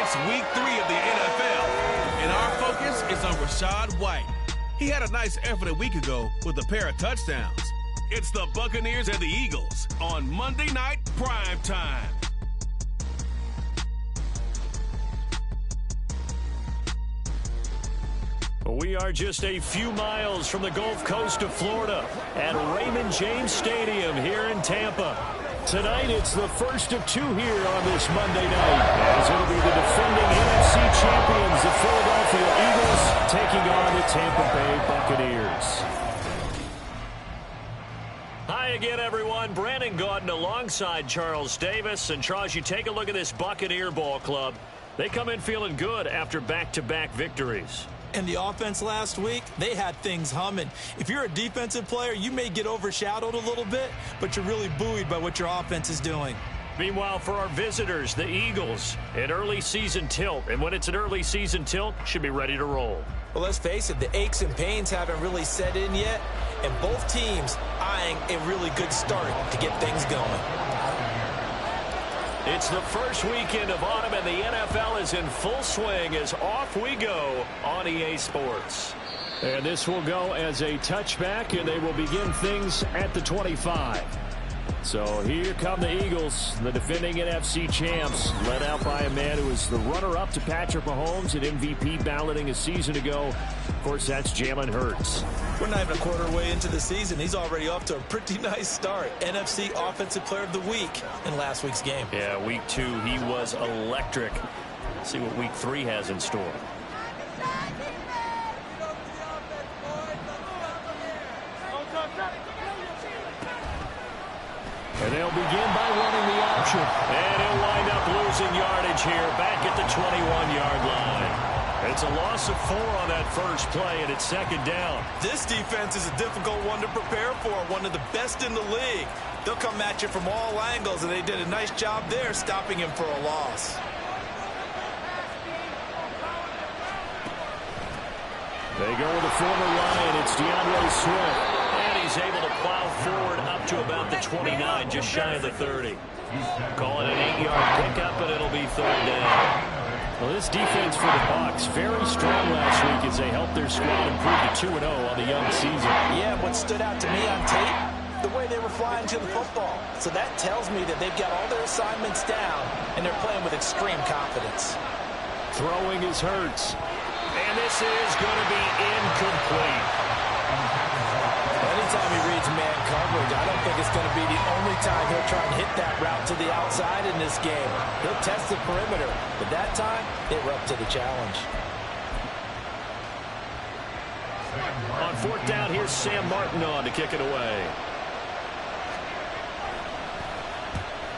It's week 3 of the NFL, and our focus is on Rachaad White. He had a nice effort a week ago with a pair of touchdowns. It's the Buccaneers and the Eagles on Monday Night Prime Time. We are just a few miles from the Gulf Coast of Florida at Raymond James Stadium here in Tampa. Tonight, it's the first of 2 here on this Monday night, as it'll be the defending NFC champions, the Philadelphia Eagles, taking on the Tampa Bay Buccaneers. Hi again, everyone. Brandon Gaudin alongside Charles Davis. And Charles, you take a look at this Buccaneer ball club. They come in feeling good after back-to-back victories. And the offense last week, they had things humming. If you're a defensive player, you may get overshadowed a little bit, but you're really buoyed by what your offense is doing. Meanwhile, for our visitors, the Eagles, an early season tilt. And when it's an early season tilt, should be ready to roll. Well, let's face it, the aches and pains haven't really set in yet, and both teams eyeing a really good start to get things going. It's the first weekend of autumn, and the NFL is in full swing as off we go on EA Sports. And this will go as a touchback, and they will begin things at the 25. So here come the Eagles, the defending NFC champs, led out by a man who was the runner-up to Patrick Mahomes at MVP balloting a season ago. Of course, that's Jalen Hurts. We're not even a quarter way into the season. He's already off to a pretty nice start. NFC Offensive Player of the Week in last week's game. Yeah, week 2, he was electric. Let's see what week 3 has in store. And they'll begin by running the option. And he'll wind up losing yardage here back at the 21-yard line. It's a loss of 4 on that first play, and it's second down. This defense is a difficult one to prepare for, one of the best in the league. They'll come at you from all angles, and they did a nice job there stopping him for a loss. They go with the former Lion. It's DeAndre Swift. And he's able to plow forward up to about the 29, just shy of the 30. Calling an 8-yard pickup, and it'll be third down. Well, this defense for the Bucs very strong last week as they helped their squad improve to 2-0 on the young season. Yeah, what stood out to me on tape, the way they were flying to the football. So that tells me that they've got all their assignments down, and they're playing with extreme confidence. Throwing is Hurts. And this is going to be incomplete. Anytime he reads man coverage, I don't think it's going to be the only time he'll try and hit that route to the outside in this game. He'll test the perimeter, but that time, they were up to the challenge. On fourth down, here's Sam Martin on to kick it away.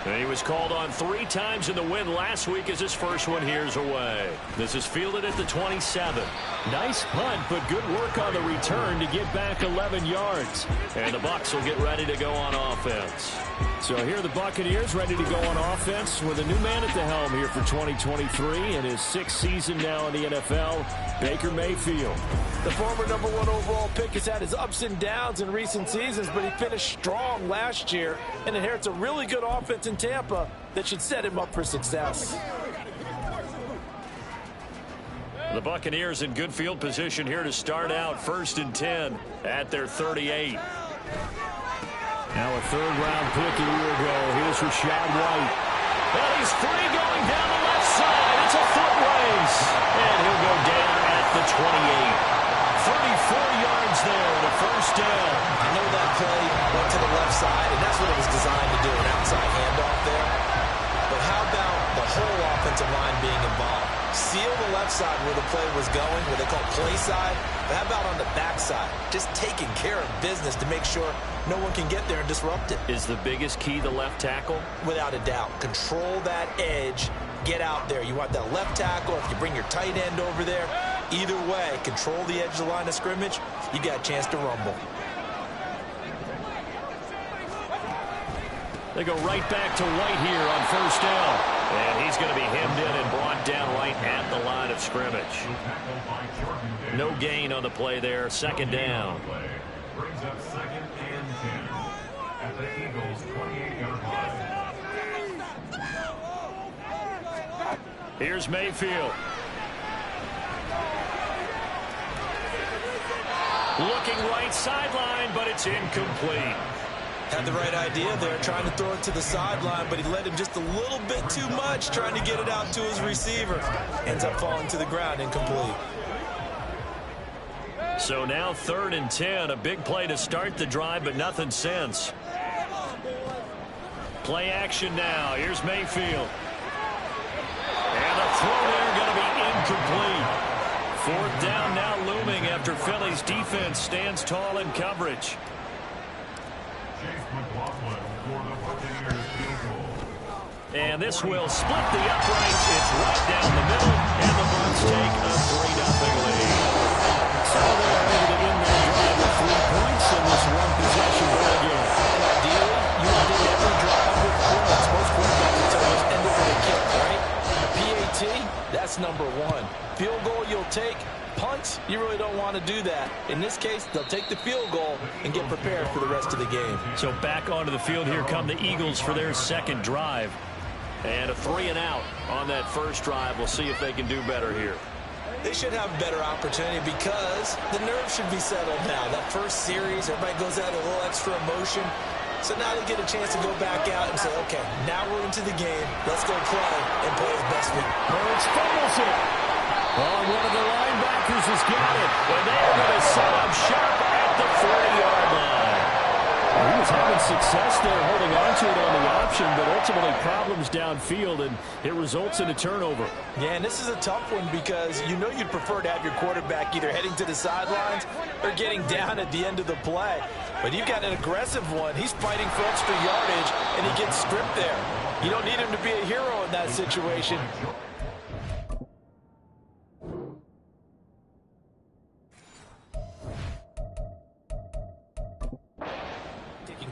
And he was called on 3 times in the win last week as his first one here's away. This is fielded at the 27. Nice punt, but good work on the return to get back 11 yards. And the Bucs will get ready to go on offense. So here are the Buccaneers ready to go on offense with a new man at the helm here for 2023 in his 6th season now in the NFL, Baker Mayfield. The former #1 overall pick has had his ups and downs in recent seasons, but he finished strong last year and inherits a really good offense in Tampa that should set him up for success. The Buccaneers in good field position here to start out 1st and 10 at their 38. Now a 3rd-round pick a year ago. Here's Rachaad White. And he's free going down the left side. It's a foot race. And he'll go down at the 28. 34 yards there, the first down. I know that play went to the left side, and that's what it was designed to do, an outside handoff there. But how about the whole offensive line being involved? Seal the left side where the play was going, what they call play side. But how about on the back side? Just taking care of business to make sure no one can get there and disrupt it. Is the biggest key the left tackle? Without a doubt. Control that edge. Get out there. You want that left tackle. If you bring your tight end over there, either way, control the edge of the line of scrimmage. You got a chance to rumble. They go right back to White here on 1st down. And he's going to be hemmed in and brought down right at the line of scrimmage. No gain on the play there. 2nd down. Brings up 2nd and 10 at the Eagles' 28-yard line. Here's Mayfield. Looking right sideline, but it's incomplete. Had the right idea there, trying to throw it to the sideline, but he led him just a little bit too much, trying to get it out to his receiver. Ends up falling to the ground, incomplete. So now 3rd and 10, a big play to start the drive, but nothing since. Play action now. Here's Mayfield. And the throw there going to be incomplete. 4th down now looming after Philly's defense stands tall in coverage. Chase McLaughlin for the Buccaneers field goal. And this will split the uprights. It's right down the middle, and the Bucs take a 3-0 lead. So they're able to end their drive with 3 points in this one-possession ball game. Ideally, you would end every drive with points. Most quarterbacks would tell us end it with a kick, right? A PAT, that's number 1. Field goal you'll take. Punts, you really don't want to do that. In this case, they'll take the field goal and get prepared for the rest of the game. So back onto the field here come the Eagles for their second drive. And a 3-and-out on that first drive. We'll see if they can do better here. They should have a better opportunity because the nerves should be settled now. That first series, everybody goes out a little extra emotion. So now they get a chance to go back out and say, okay, now we're into the game. Let's go play and play as best we can. Hurts fumbles it. Oh, one of the linebackers has got it. And they're going to set up shop at the 40-yard line. Well, he was having success there holding on to it on the option, but ultimately problems downfield, and it results in a turnover. Yeah, and this is a tough one because you know you'd prefer to have your quarterback either heading to the sidelines or getting down at the end of the play. But you've got an aggressive one. He's fighting for extra yardage, and he gets stripped there. You don't need him to be a hero in that situation.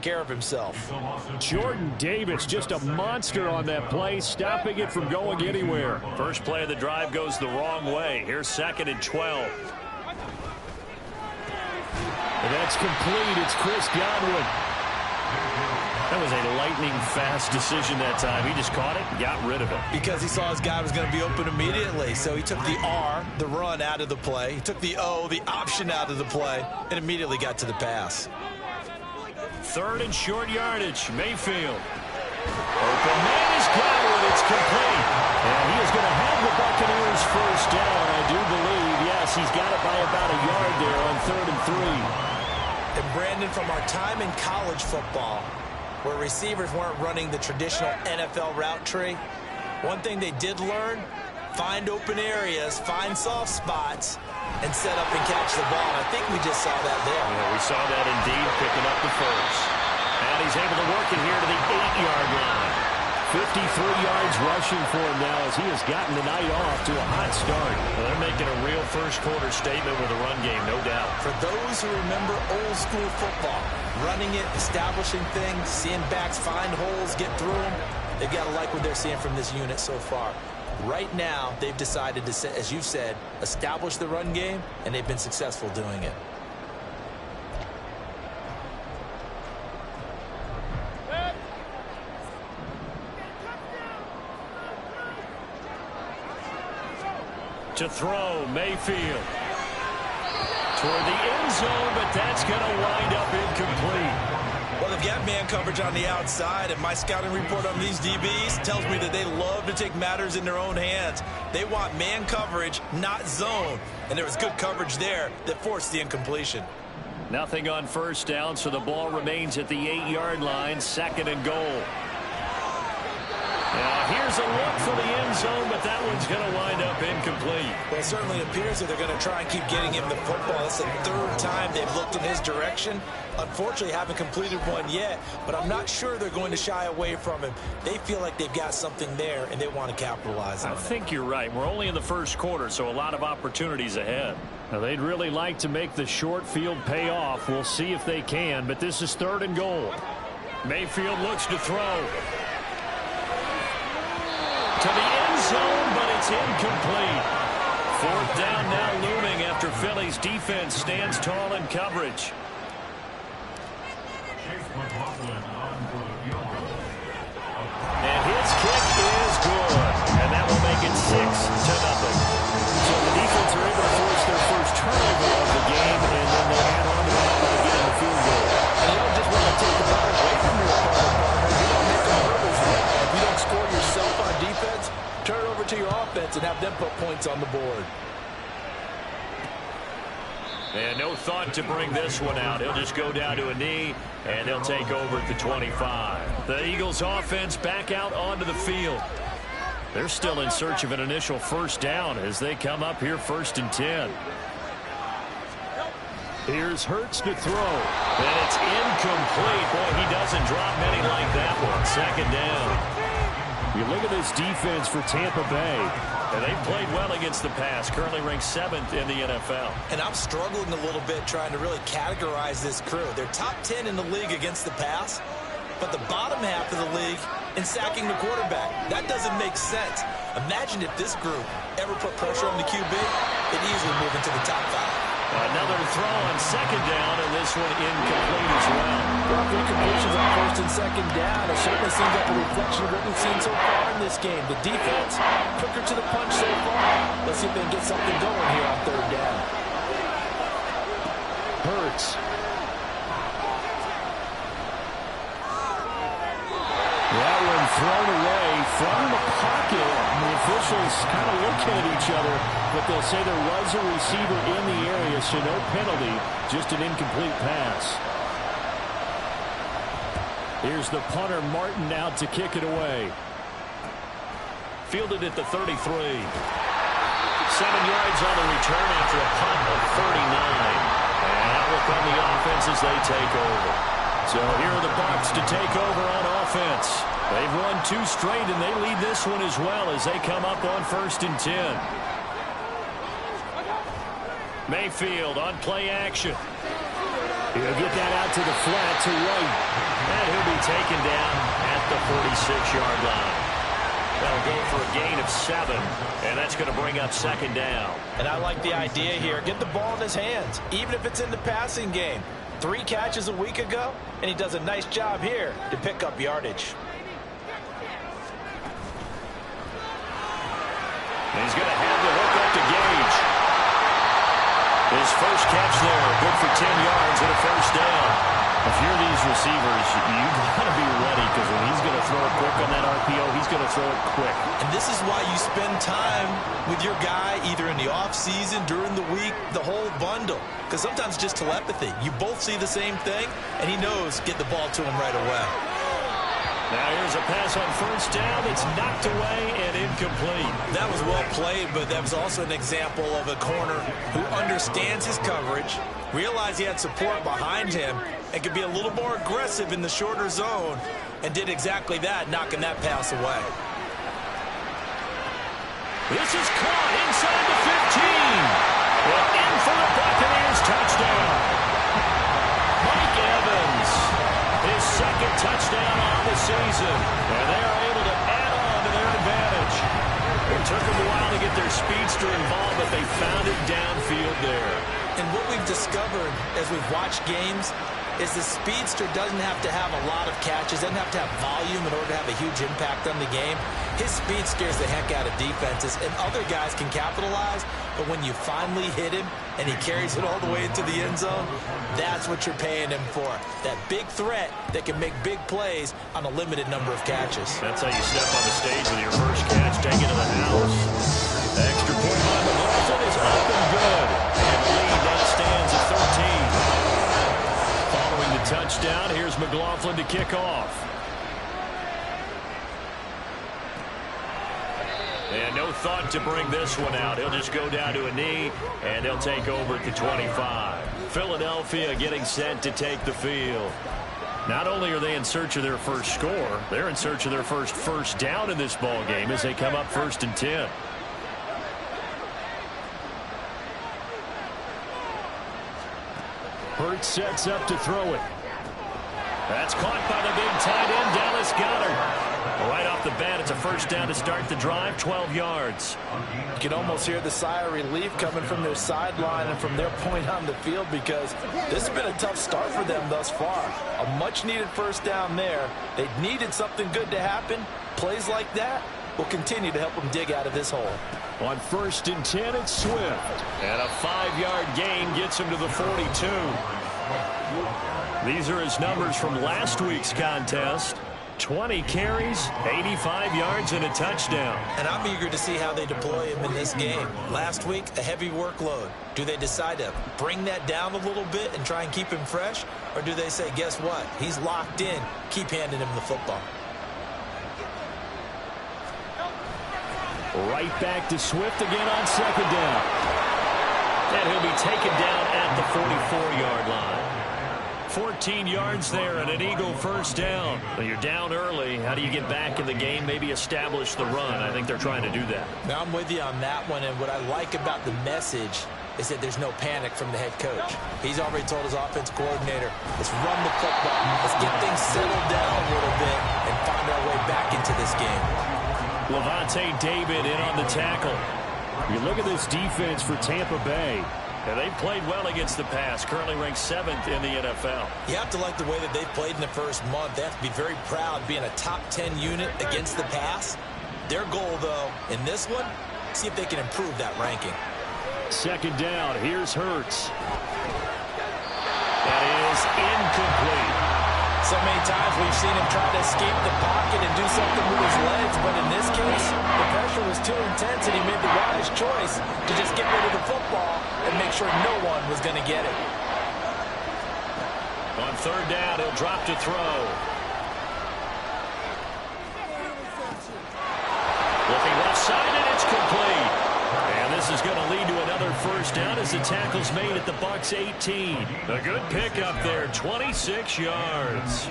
Care of himself. Jordan Davis, just a monster on that play, stopping it from going anywhere. First play of the drive goes the wrong way. Here's 2nd and 12. And that's complete. It's Chris Godwin. That was a lightning-fast decision that time. He just caught it and got rid of it. Because he saw his guy was going to be open immediately. So he took the R, the run, out of the play. He took the O, the option, out of the play, and immediately got to the pass. 3rd and short yardage. Mayfield. Open man is Godwin. It's complete. And he is going to have the Buccaneers first down, I do believe. Yes, he's got it by about a yard there on 3rd and 3. And Brandon, from our time in college football, where receivers weren't running the traditional NFL route tree, one thing they did learn, find open areas, find soft spots, and set up and catch the ball. I think we just saw that there. Yeah, we saw that indeed, picking up the first. And he's able to work it here to the 8-yard line. 53 yards rushing for him now as he has gotten the night off to a hot start. Well, they're making a real first-quarter statement with a run game, no doubt. For those who remember old-school football, running it, establishing things, seeing backs find holes, get through them, they've got to like what they're seeing from this unit so far. Right now, they've decided to, as you said, establish the run game, and they've been successful doing it. To throw, Mayfield. Toward the end zone, but that's going to wind up incomplete. Well, they've got man coverage on the outside, and my scouting report on these DBs tells me that they love to take matters in their own hands. They want man coverage, not zone. And there was good coverage there that forced the incompletion. Nothing on first down, so the ball remains at the 8-yard line, 2nd and goal. Now, here's a look for the end zone, but that one's going to wind up incomplete. Well, it certainly appears that they're going to try and keep getting him the football. That's the 3rd time they've looked in his direction. Unfortunately, haven't completed one yet, but I'm not sure they're going to shy away from him. They feel like they've got something there, and they want to capitalize on it. I think you're right. We're only in the first quarter, so a lot of opportunities ahead. Now, they'd really like to make the short field pay off. We'll see if they can, but this is 3rd and goal. Mayfield looks to throw. To the end zone, but it's incomplete. 4th down now looming after Philly's defense stands tall in coverage. Chase McLaughlin on for the field goal. And his kick is good. And that will make it over to your offense and have them put points on the board. And no thought to bring this one out. He'll just go down to a knee, and they'll take over at the 25. The Eagles offense back out onto the field. They're still in search of an initial first down as they come up here 1st and 10. Here's Hurts to throw. And it's incomplete. Boy, he doesn't drop many like that one. 2nd down. You look at this defense for Tampa Bay, and they've played well against the pass, currently ranked 7th in the NFL. And I'm struggling a little bit trying to really categorize this crew. They're top 10 in the league against the pass, but the bottom half of the league in sacking the quarterback. That doesn't make sense. Imagine if this group ever put pressure on the QB, they'd easily move into the top 5. Another throw on 2nd down, and this one incomplete as well. Well, incompletions on 1st and 2nd down. It certainly seems like a reflection of what we've seen so far in this game. The defense, quicker to the punch so far. Let's see if they can get something going here on 3rd down. Hurts. That one thrown away from the pocket. The officials kind of looking at each other, but they'll say there was a receiver in the area, so no penalty, just an incomplete pass. Here's the punter, Martin, out to kick it away. Fielded at the 33. 7 yards on the return after a punt of 39. And that will come the offense as they take over. So here are the Bucs to take over on offense. They've won 2 straight, and they lead this one as well as they come up on 1st and 10. Mayfield on play action. He'll get that out to the flat to White. And he'll be taken down at the 46-yard line. That'll go for a gain of 7, and that's going to bring up 2nd down. And I like the idea here. Get the ball in his hands, even if it's in the passing game. 3 catches a week ago, and he does a nice job here to pick up yardage. He's going to have the hook up to Gage. His first catch there, good for 10 yards and a 1st down. If you're these receivers, you've got to be ready, because when he's going to throw it quick on that RPO, he's going to throw it quick. And this is why you spend time with your guy either in the offseason, during the week, the whole bundle. Because sometimes just telepathy. You both see the same thing, and he knows get the ball to him right away. Now here's a pass on 1st down. It's knocked away and incomplete. That was well played, but that was also an example of a corner who understands his coverage, realized he had support behind him, and could be a little more aggressive in the shorter zone, and did exactly that, knocking that pass away. This is caught inside the 15. Well, in for the Buccaneers touchdown. Mike Evans, his 2nd touchdown on the season. And they are able to add on to their advantage. It took them a while to get their speedster involved, but they found it downfield there. And what we've discovered as we've watched games is the speedster doesn't have to have a lot of catches, doesn't have to have volume in order to have a huge impact on the game. His speed scares the heck out of defenses, and other guys can capitalize, but when you finally hit him and he carries it all the way into the end zone, that's what you're paying him for. That big threat that can make big plays on a limited number of catches. That's how you step on the stage with your first catch, take it to the house. Extra point by McLaughlin is up and good. And the lead now stands at 13. Following the touchdown, here's McLaughlin to kick off. And no thought to bring this one out. He'll just go down to a knee, and they'll take over at the 25. Philadelphia getting set to take the field. Not only are they in search of their first score, they're in search of their first down in this ball game as they come up 1st and 10. Hurts sets up to throw it. That's caught by the big tight end, Dallas Goedert. Right off the bat, it's a 1st down to start the drive, 12 yards. You can almost hear the sigh of relief coming from their sideline and from their point on the field, because this has been a tough start for them thus far. A much-needed 1st down there. They needed something good to happen. Plays like that will continue to help them dig out of this hole. On 1st and 10, it's Swift. And a 5-yard gain gets him to the 42. These are his numbers from last week's contest. 20 carries, 85 yards, and a touchdown. And I'm eager to see how they deploy him in this game. Last week, a heavy workload. Do they decide to bring that down a little bit and try and keep him fresh? Or do they say, guess what? He's locked in. Keep handing him the football. Right back to Swift again on second down. And he'll be taken down at the 44-yard line. 14 yards there and an Eagle first down. Well, you're down early. How do you get back in the game? Maybe establish the run. I think they're trying to do that. Now, I'm with you on that one, and what I like about the message is that there's no panic from the head coach. He's already told his offense coordinator, let's run the football. Let's get things settled down a little bit and find our way back into this game. Lavonte David in on the tackle. You look at this defense for Tampa Bay. And they've played well against the pass, currently ranked 7th in the NFL. You have to like the way that they've played in the first month. They have to be very proud being a top 10 unit against the pass. Their goal, though, in this one, see if they can improve that ranking. Second down, here's Hurts. That is incomplete. So many times we've seen him try to escape the pocket and do something with his legs, but in this case, the pressure was too intense and he made the wise choice to just get rid of the football and make sure no one was going to get it. On third down, he'll drop to throw. Looking left side, and it's complete. And this is going to lead to another first down as the tackle's made at the Bucs 18. A good pickup there, 26 yards.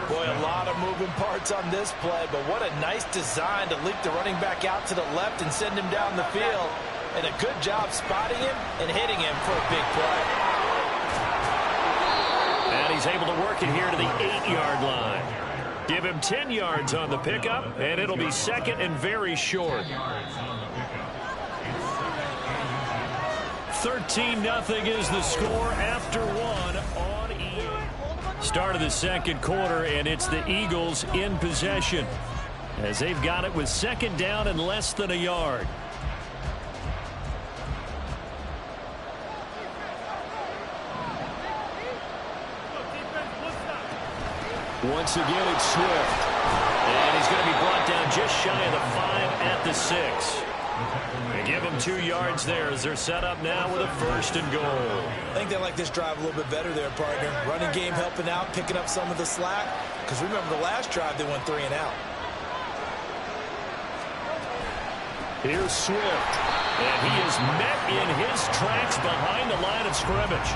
Boy, a lot of moving parts on this play, but what a nice design to leak the running back out to the left and send him down the field. And a good job spotting him and hitting him for a big play. And he's able to work it here to the 8-yard line. Give him 10 yards on the pickup, and it'll be second and very short. 13-0 is the score after one on EA. Start of the second quarter, and it's the Eagles in possession as they've got it with second down and less than a yard. Once again, it's Swift. And he's going to be brought down just shy of the 5 at the 6. They give him 2 yards there as they're set up now with a first and goal. I think they like this drive a little bit better there, partner. Running game helping out, picking up some of the slack. Because remember the last drive, they went 3 and out. Here's Swift. And he is met in his tracks behind the line of scrimmage.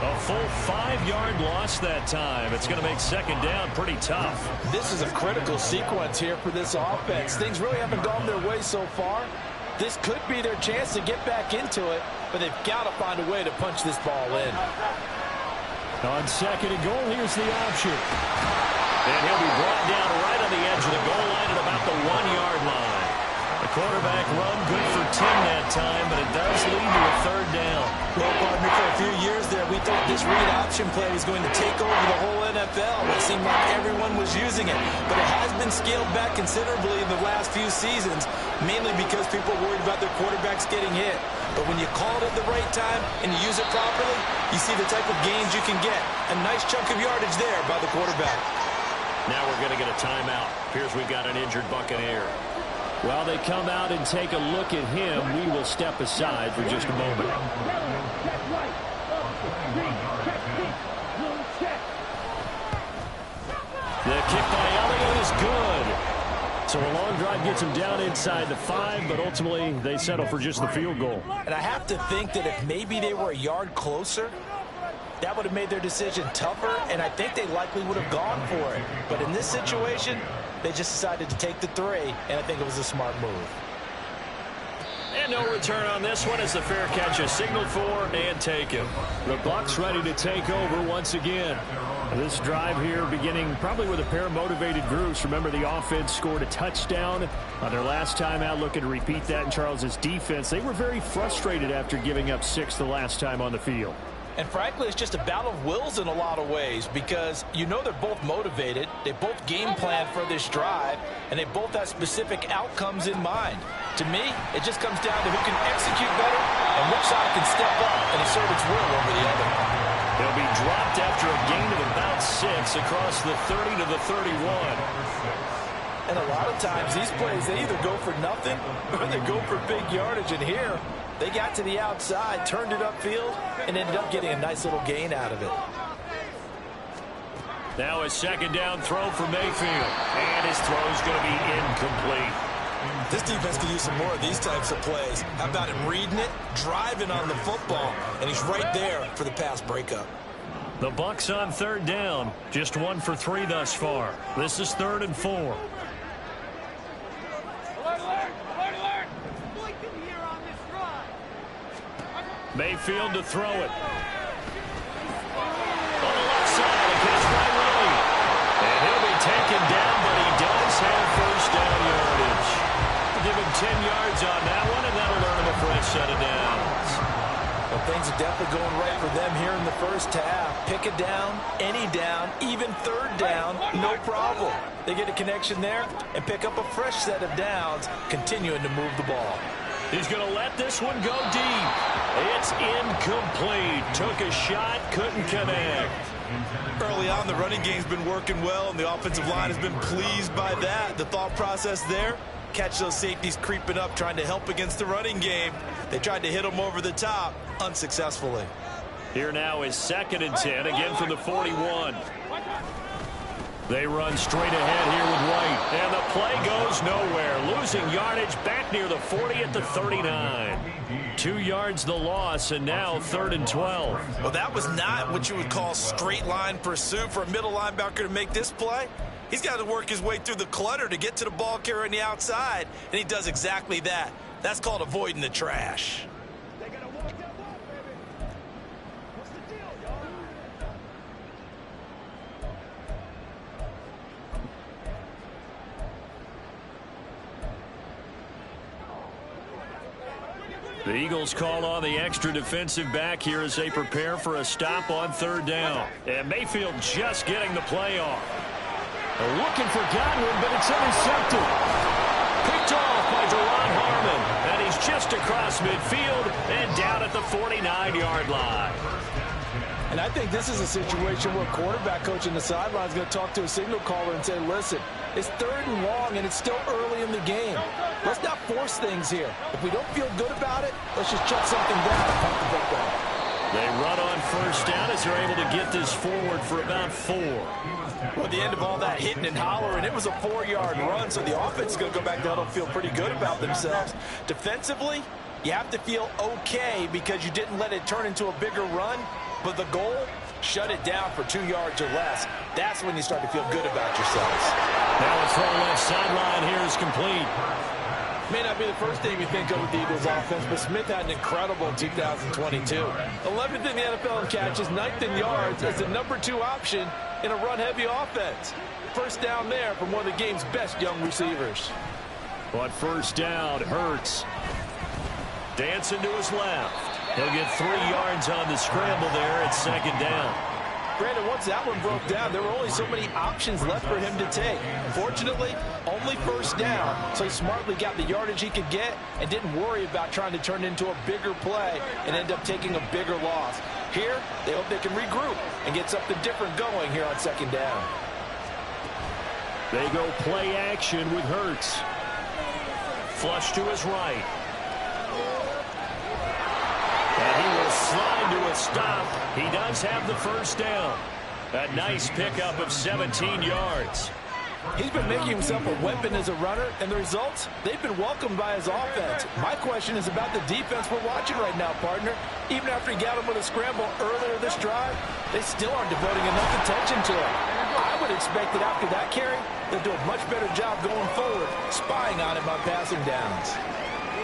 A full 5-yard loss that time. It's going to make second down pretty tough. This is a critical sequence here for this offense. Things really haven't gone their way so far. This could be their chance to get back into it, but they've got to find a way to punch this ball in. On second and goal, here's the option. And he'll be brought down right on the edge of the goal line at about the 1-yard line. The quarterback run good for 10 that time, but it does lead to a third down. Well, partner, for a few years there, we thought this read option play was going to take over the whole NFL. It seemed like everyone was using it, but it has been scaled back considerably in the last few seasons, mainly because people are worried about their quarterbacks getting hit. But when you call it at the right time and you use it properly, you see the type of gains you can get. A nice chunk of yardage there by the quarterback. Now we're going to get a timeout. Appears we've got an injured Buccaneer. While they come out and take a look at him, we will step aside for just a moment. The kick by Elliott is good. So a long drive gets him down inside the 5, but ultimately they settle for just the field goal. And I have to think that if maybe they were a yard closer, that would have made their decision tougher, and I think they likely would have gone for it. But in this situation, they just decided to take the 3, and I think it was a smart move. And no return on this one as the fair catch is signaled for and taken. The Bucs ready to take over once again. This drive here beginning probably with a pair of motivated groups. Remember, the offense scored a touchdown on their last time out, looking to repeat that in Charles's defense. They were very frustrated after giving up 6 the last time on the field. And frankly, it's just a battle of wills in a lot of ways because you know they're both motivated, they both game plan for this drive, and they both have specific outcomes in mind. To me, it just comes down to who can execute better and which side can step up and assert its will over the other. He'll be dropped after a gain of about 6 across the 30 to the 31. And a lot of times these plays, they either go for nothing or they go for big yardage. And here, they got to the outside, turned it upfield, and ended up getting a nice little gain out of it. Now a second down throw for Mayfield. And his throw is going to be incomplete. This defense could use some more of these types of plays. How about him reading it, driving on the football, and he's right there for the pass breakup. The Bucs on third down. Just 1 for 3 thus far. This is 3rd and 4. Mayfield to throw it. On the left side, a catch by Willie. And he'll be taken down, but he does have first down yardage. Give him 10 yards on that one, and that'll earn him a fresh set of downs. Well, things are definitely going right for them here in the first half. Pick a down, any down, even third down, no problem. They get a connection there and pick up a fresh set of downs, continuing to move the ball. He's going to let this one go deep. It's incomplete. Took a shot, couldn't connect. Early on, the running game's been working well, and the offensive line has been pleased by that. The thought process there, catch those safeties creeping up, trying to help against the running game. They tried to hit them over the top, unsuccessfully. Here now is 2nd and 10, again from the 41. They run straight ahead here with White. And the play goes nowhere. Losing yardage back near the 40 at the 39. 2 yards the loss, and now 3rd and 12. Well, that was not what you would call straight line pursuit for a middle linebacker to make this play. He's got to work his way through the clutter to get to the ball carrier on the outside, and he does exactly that. That's called avoiding the trash. The Eagles call on the extra defensive back here as they prepare for a stop on 3rd down. And Mayfield just getting the play off. They're looking for Godwin, but it's intercepted. Picked off by Deron Harmon. And he's just across midfield and down at the 49-yard line. And I think this is a situation where quarterback coach in the sideline is going to talk to a signal caller and say, listen, it's 3rd and long and it's still early in the game. Let's not force things here. If we don't feel good about it, let's just chuck something down and punt the football. They run on 1st down as they're able to get this forward for about 4. Well, at the end of all that hitting and hollering, it was a 4-yard run, so the offense is going to go back down and feel pretty good about themselves. Defensively, you have to feel okay because you didn't let it turn into a bigger run. But the goal, shut it down for 2 yards or less. That's when you start to feel good about yourselves. Now a throw left sideline here is complete. May not be the first thing you think of with the Eagles offense, but Smith had an incredible 2022. 11th in the NFL in catches, 9th in yards as the number 2 option in a run-heavy offense. First down there from one of the game's best young receivers. But 1st down, Hurts. Dancing to his left. He'll get 3 yards on the scramble there at 2nd down. Granted, once that one broke down, there were only so many options left for him to take. Fortunately, only 1st down, so he smartly got the yardage he could get and didn't worry about trying to turn it into a bigger play and end up taking a bigger loss. Here, they hope they can regroup and get something different going here on 2nd down. They go play action with Hurts. Flush to his right. And he will slide to a stop. He does have the 1st down. A nice pickup of 17 yards. He's been making himself a weapon as a runner, and the results, they've been welcomed by his offense. My question is about the defense we're watching right now, partner. Even after he got him with a scramble earlier this drive, they still aren't devoting enough attention to him. I would expect that after that carry, they'll do a much better job going forward, spying on him on passing downs.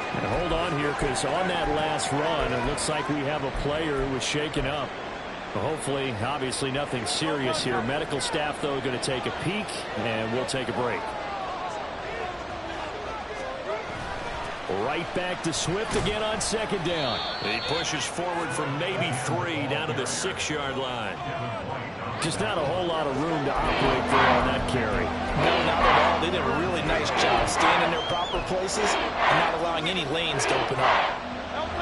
And hold on here, because on that last run, it looks like we have a player who was shaken up. Hopefully, obviously nothing serious here. Medical staff, though, going to take a peek, and we'll take a break. Right back to Swift again on 2nd down. He pushes forward for maybe 3 down to the 6-yard line. Just not a whole lot of room to operate there on that carry. No, not at all. They did a really nice job staying in their proper places and not allowing any lanes to open up.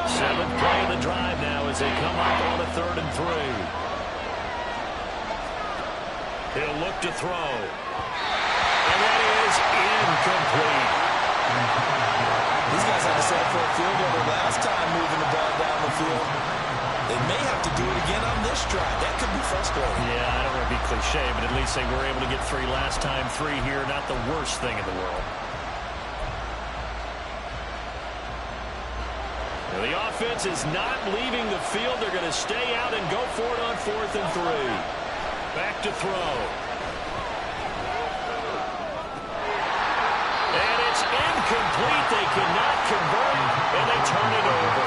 7th play of the drive now as they come up on a 3rd and 3. He'll look to throw. And that is incomplete. These guys had to settle for a field goal the last time moving the ball down the field. They may have to do it again on this drive. That could be frustrating. Yeah, I don't want to be cliche, but at least they were able to get 3 last time. 3 here, not the worst thing in the world. Now, the offense is not leaving the field. They're going to stay out and go for it on 4th and 3. Back to throw. And it's incomplete. They cannot convert, and they turn it over.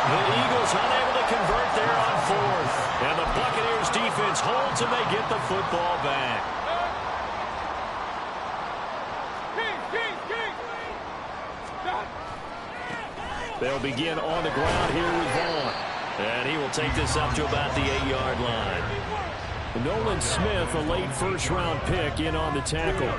The Eagles unable to convert there on 4th. And the Buccaneers defense holds and they get the football back. They'll begin on the ground here with Vaughn. And he will take this up to about the 8-yard line. Nolan Smith, a late first-round pick, in on the tackle.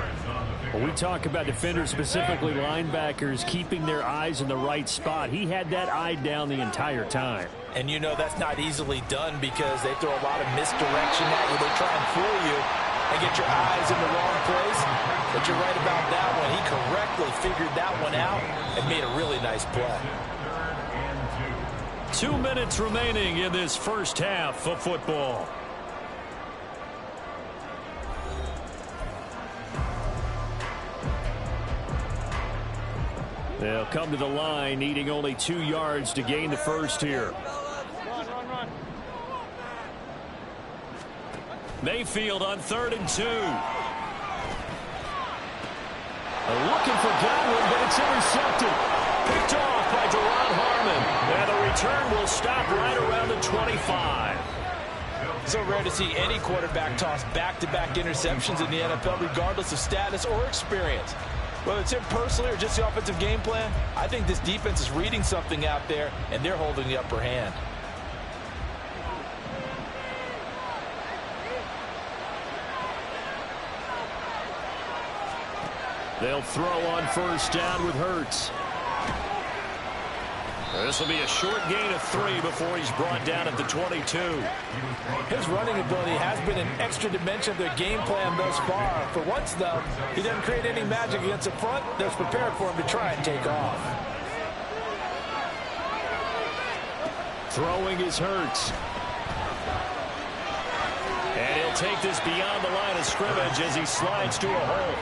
When we talk about defenders, specifically linebackers, keeping their eyes in the right spot, he had that eye down the entire time. And you know that's not easily done because they throw a lot of misdirection at you. They try and fool you and get your eyes in the wrong place. But you're right about that one. He correctly figured that one out and made a really nice play. 2 minutes remaining in this first half of football. They'll come to the line, needing only 2 yards to gain the first here. Mayfield on 3rd and 2. Looking for Godwin, but it's intercepted. Picked off by Deron Harmon. And the return will stop right around the 25. So rare to see any quarterback toss back-to-back interceptions in the NFL, regardless of status or experience. Whether it's him personally or just the offensive game plan, I think this defense is reading something out there, and they're holding the upper hand. They'll throw on 1st down with Hurts. This will be a short gain of 3 before he's brought down at the 22. His running ability has been an extra dimension of their game plan thus far. For once, though, he doesn't create any magic against the front that's prepared for him to try and take off. Throwing is Hurts. And he'll take this beyond the line of scrimmage as he slides to a hole.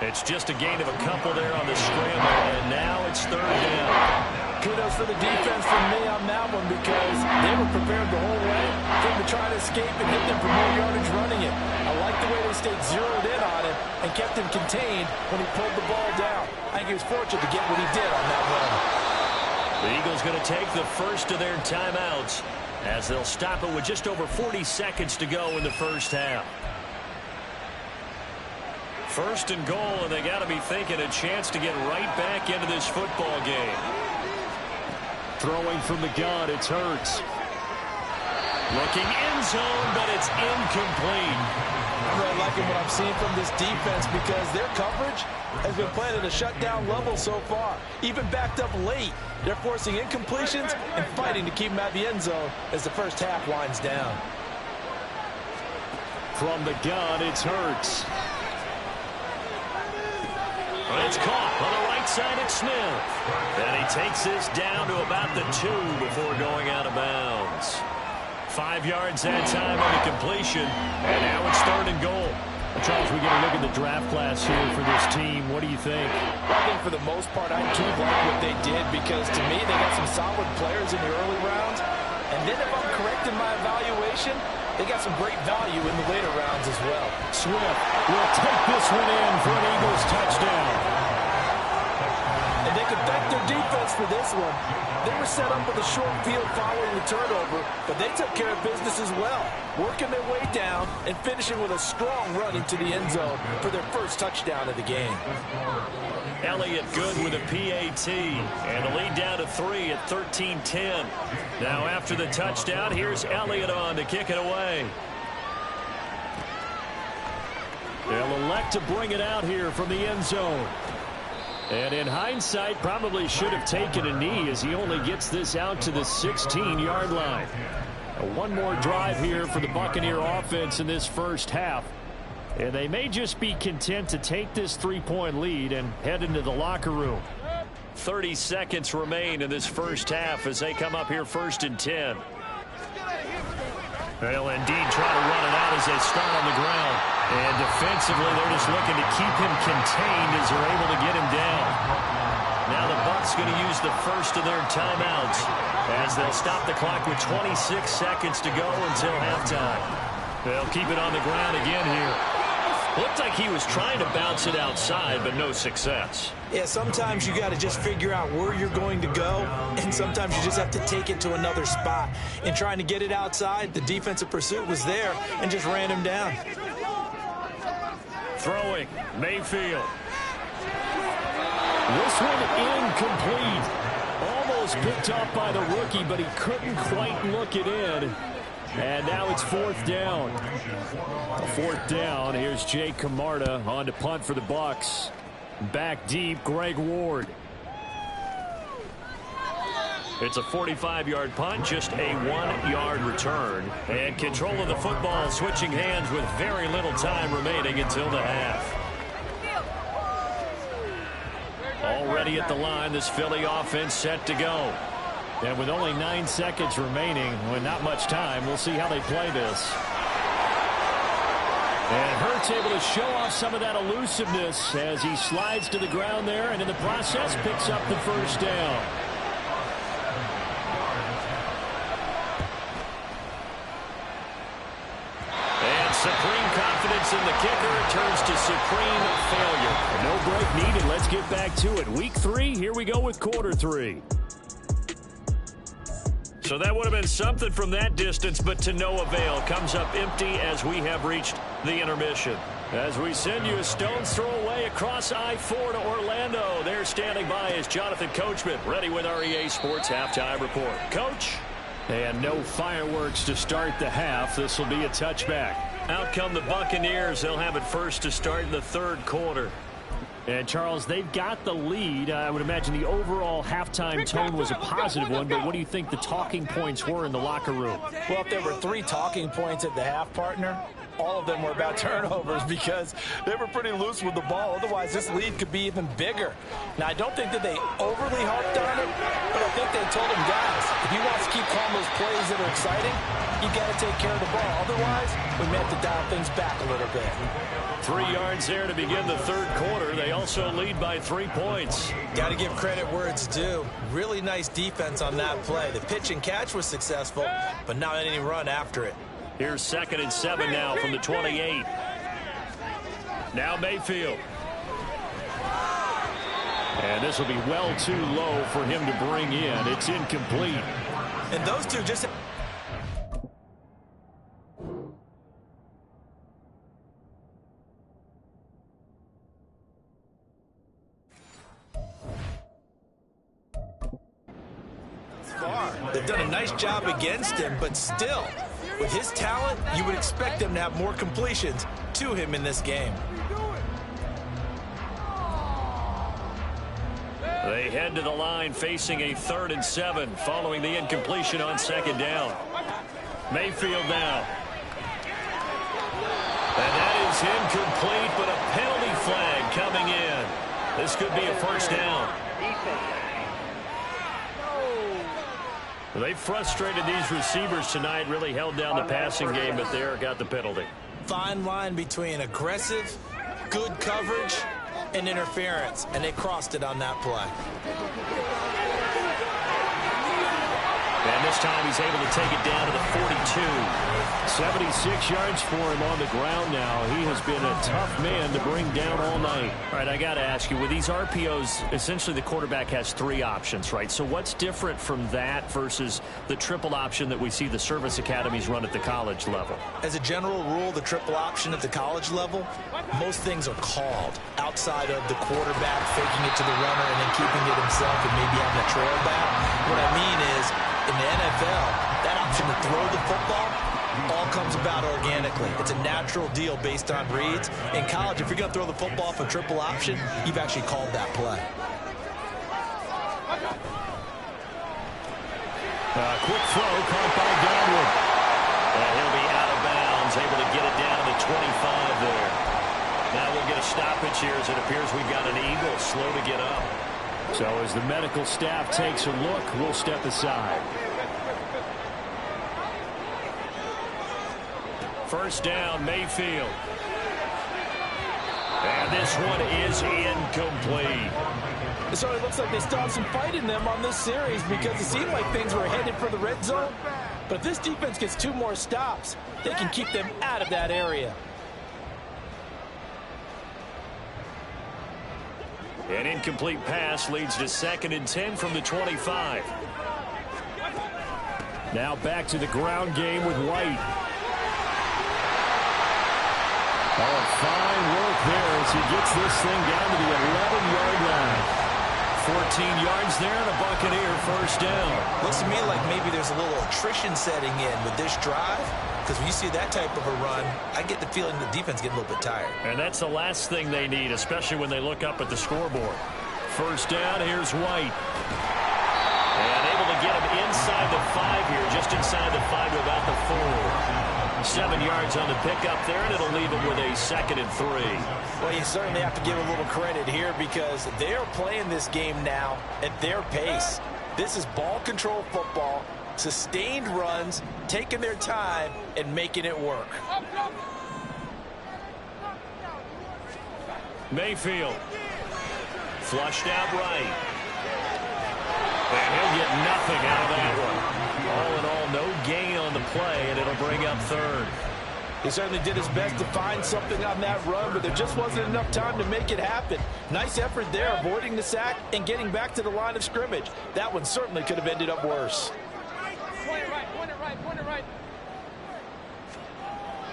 It's just a gain of a couple there on the scramble, and now it's 3rd down. Kudos for the defense from me on that one because they were prepared the whole way for him to try to escape and hit them for more yardage running it. I like the way they stayed zeroed in on him and kept him contained when he pulled the ball down. I think he was fortunate to get what he did on that run. The Eagles going to take the first of their timeouts as they'll stop it with just over 40 seconds to go in the first half. 1st and goal, and they got to be thinking a chance to get right back into this football game. Throwing from the gun, it's Hurts. Looking end zone, but it's incomplete. I'm really liking what I'm seeing from this defense because their coverage has been playing at a shutdown level so far. Even backed up late, they're forcing incompletions and fighting to keep them out of the end zone as the first half winds down. From the gun, it's Hurts. It's caught on the right side at Smith. And he takes this down to about the 2 before going out of bounds. 5 yards that time on the completion. And now it's 3rd and goal. Charles, we get a look at the draft class here for this team. What do you think? I think for the most part, I do like what they did because to me, they got some solid players in the early rounds. And then if I'm correct in my evaluation, they got some great value in the later rounds as well. Swift will take this one in for an Eagles touchdown. And they could thank their defense for this one. They were set up with a short field following the turnover, but they took care of business as well, working their way down and finishing with a strong run into the end zone for their first touchdown of the game. Elliott good with a PAT, and the lead down to 3 at 13-10. Now after the touchdown, here's Elliott on to kick it away. They'll elect to bring it out here from the end zone. And in hindsight, probably should have taken a knee as he only gets this out to the 16-yard line. One more drive here for the Buccaneer offense in this first half. And they may just be content to take this 3-point lead and head into the locker room. 30 seconds remain in this first half as they come up here 1st and 10. They'll indeed try to run it out as they start on the ground. And defensively, they're just looking to keep him contained as they're able to get him down. Now the Bucs going to use the first of their timeouts as they'll stop the clock with 26 seconds to go until halftime. They'll keep it on the ground again here. Looked like he was trying to bounce it outside, but no success. Yeah, sometimes you got to just figure out where you're going to go, and sometimes you just have to take it to another spot. In trying to get it outside, the defensive pursuit was there and just ran him down. Throwing, Mayfield. This one incomplete. Almost picked up by the rookie, but he couldn't quite look it in. And now it's 4th down. 4th down. Here's Jake Camarda on to punt for the Bucs. Back deep, Greg Ward. It's a 45-yard punt, just a 1-yard return. And control of the football switching hands with very little time remaining until the half. Already at the line, this Philly offense set to go. And with only 9 seconds remaining, with not much time, we'll see how they play this. And Hurts able to show off some of that elusiveness as he slides to the ground there, and in the process picks up the first down. And supreme confidence in the kicker turns to supreme failure. No break needed. Let's get back to it. Week 3, here we go with quarter 3. So that would have been something from that distance, but to no avail. Comes up empty as we have reached the intermission. As we send you a stone's throw away across I-4 to Orlando. There standing by is Jonathan Coachman, ready with our EA Sports Halftime Report. Coach? And no fireworks to start the half. This will be a touchback. Out come the Buccaneers. They'll have it first to start in the 3rd quarter. And, Charles, they've got the lead. I would imagine the overall halftime tone was a positive one, but what do you think the talking points were in the locker room? Well, if there were 3 talking points at the half, partner, all of them were about turnovers because they were pretty loose with the ball. Otherwise, this lead could be even bigger. Now, I don't think that they overly harped on it, but I think they told them, guys, if you want to keep calling those plays that are exciting, you got to take care of the ball. Otherwise, we may have to dial things back a little bit. 3 yards there to begin the 3rd quarter. They also lead by 3 points. Got to give credit where it's due. Really nice defense on that play. The pitch and catch was successful, but not any run after it. Here's 2nd and 7 now from the 28. Now Mayfield. And this will be well too low for him to bring in. It's incomplete. And those two just... They've done a nice job against him, but still, with his talent, you would expect them to have more completions to him in this game. They head to the line facing a 3rd and 7 following the incompletion on 2nd down. Mayfield now. And that is incomplete, but a penalty flag coming in. This could be a 1st down. They frustrated these receivers tonight, really held down the passing game, but there got the penalty. Fine line between aggressive, good coverage, and interference, and they crossed it on that play. And this time he's able to take it down to the 42. 76 yards for him on the ground now. He has been a tough man to bring down all night. All right, I got to ask you, with these RPOs, essentially the quarterback has 3 options, right? So what's different from that versus the triple option that we see the service academies run at the college level? As a general rule, the triple option at the college level, most things are called outside of the quarterback faking it to the runner and then keeping it himself and maybe having a trail back. What I mean is, in the NFL, that option to throw the football all comes about organically. It's a natural deal based on reads. In college, if you're going to throw the football for triple option, you've actually called that play. Quick throw caught by Godwin. 25 there. Now we'll get a stoppage here as it appears we've got an Eagle slow to get up. So as the medical staff takes a look, we'll step aside. First down, Mayfield. And this one is incomplete. So it looks like they still have some fight in them on this series because it seemed like things were headed for the red zone. But if this defense gets 2 more stops, they can keep them out of that area. An incomplete pass leads to 2nd and 10 from the 25. Now back to the ground game with White. Oh, fine work there as he gets this thing down to the 11-yard line. 14 yards there and a Buccaneer first down. Looks to me like maybe there's a little attrition setting in with this drive. Because when you see that type of a run, I get the feeling the defense getting a little bit tired. And that's the last thing they need, especially when they look up at the scoreboard. First down, here's White. And able to get him inside the 5 here, just inside the 5 to about the 4. 7 yards on the pickup there, and it'll leave him with a 2nd and 3. Well, you certainly have to give a little credit here because they're playing this game now at their pace. This is ball control football, sustained runs, taking their time, and making it work. Mayfield. Flushed out right. And he'll get nothing out of that one. All in all, no gain on the play, and it'll bring up 3rd. He certainly did his best to find something on that run, but there just wasn't enough time to make it happen. Nice effort there, avoiding the sack and getting back to the line of scrimmage. That one certainly could have ended up worse. Point it right.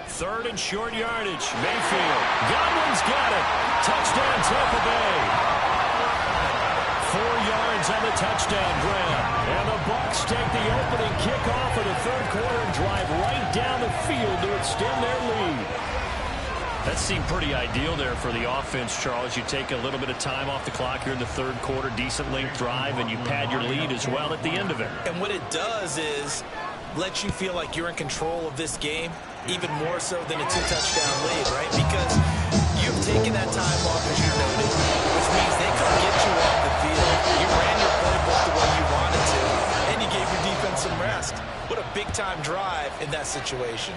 3rd and short yardage. Mayfield. Godwin's got it. Touchdown, Tampa Bay. 4 yards on the touchdown grab. And the Bucs take the opening kickoff of the 3rd quarter and drive right down the field to extend their lead. That seemed pretty ideal there for the offense, Charles. You take a little bit of time off the clock here in the 3rd quarter, decent length drive, and you pad your lead as well at the end of it. And what it does is let you feel like you're in control of this game, even more so than a 2-touchdown lead, right? Because you've taken that time off, as you noted, which means they couldn't get you off the field. You ran your playbook the way you wanted to, and you gave your defense some rest. What a big-time drive in that situation.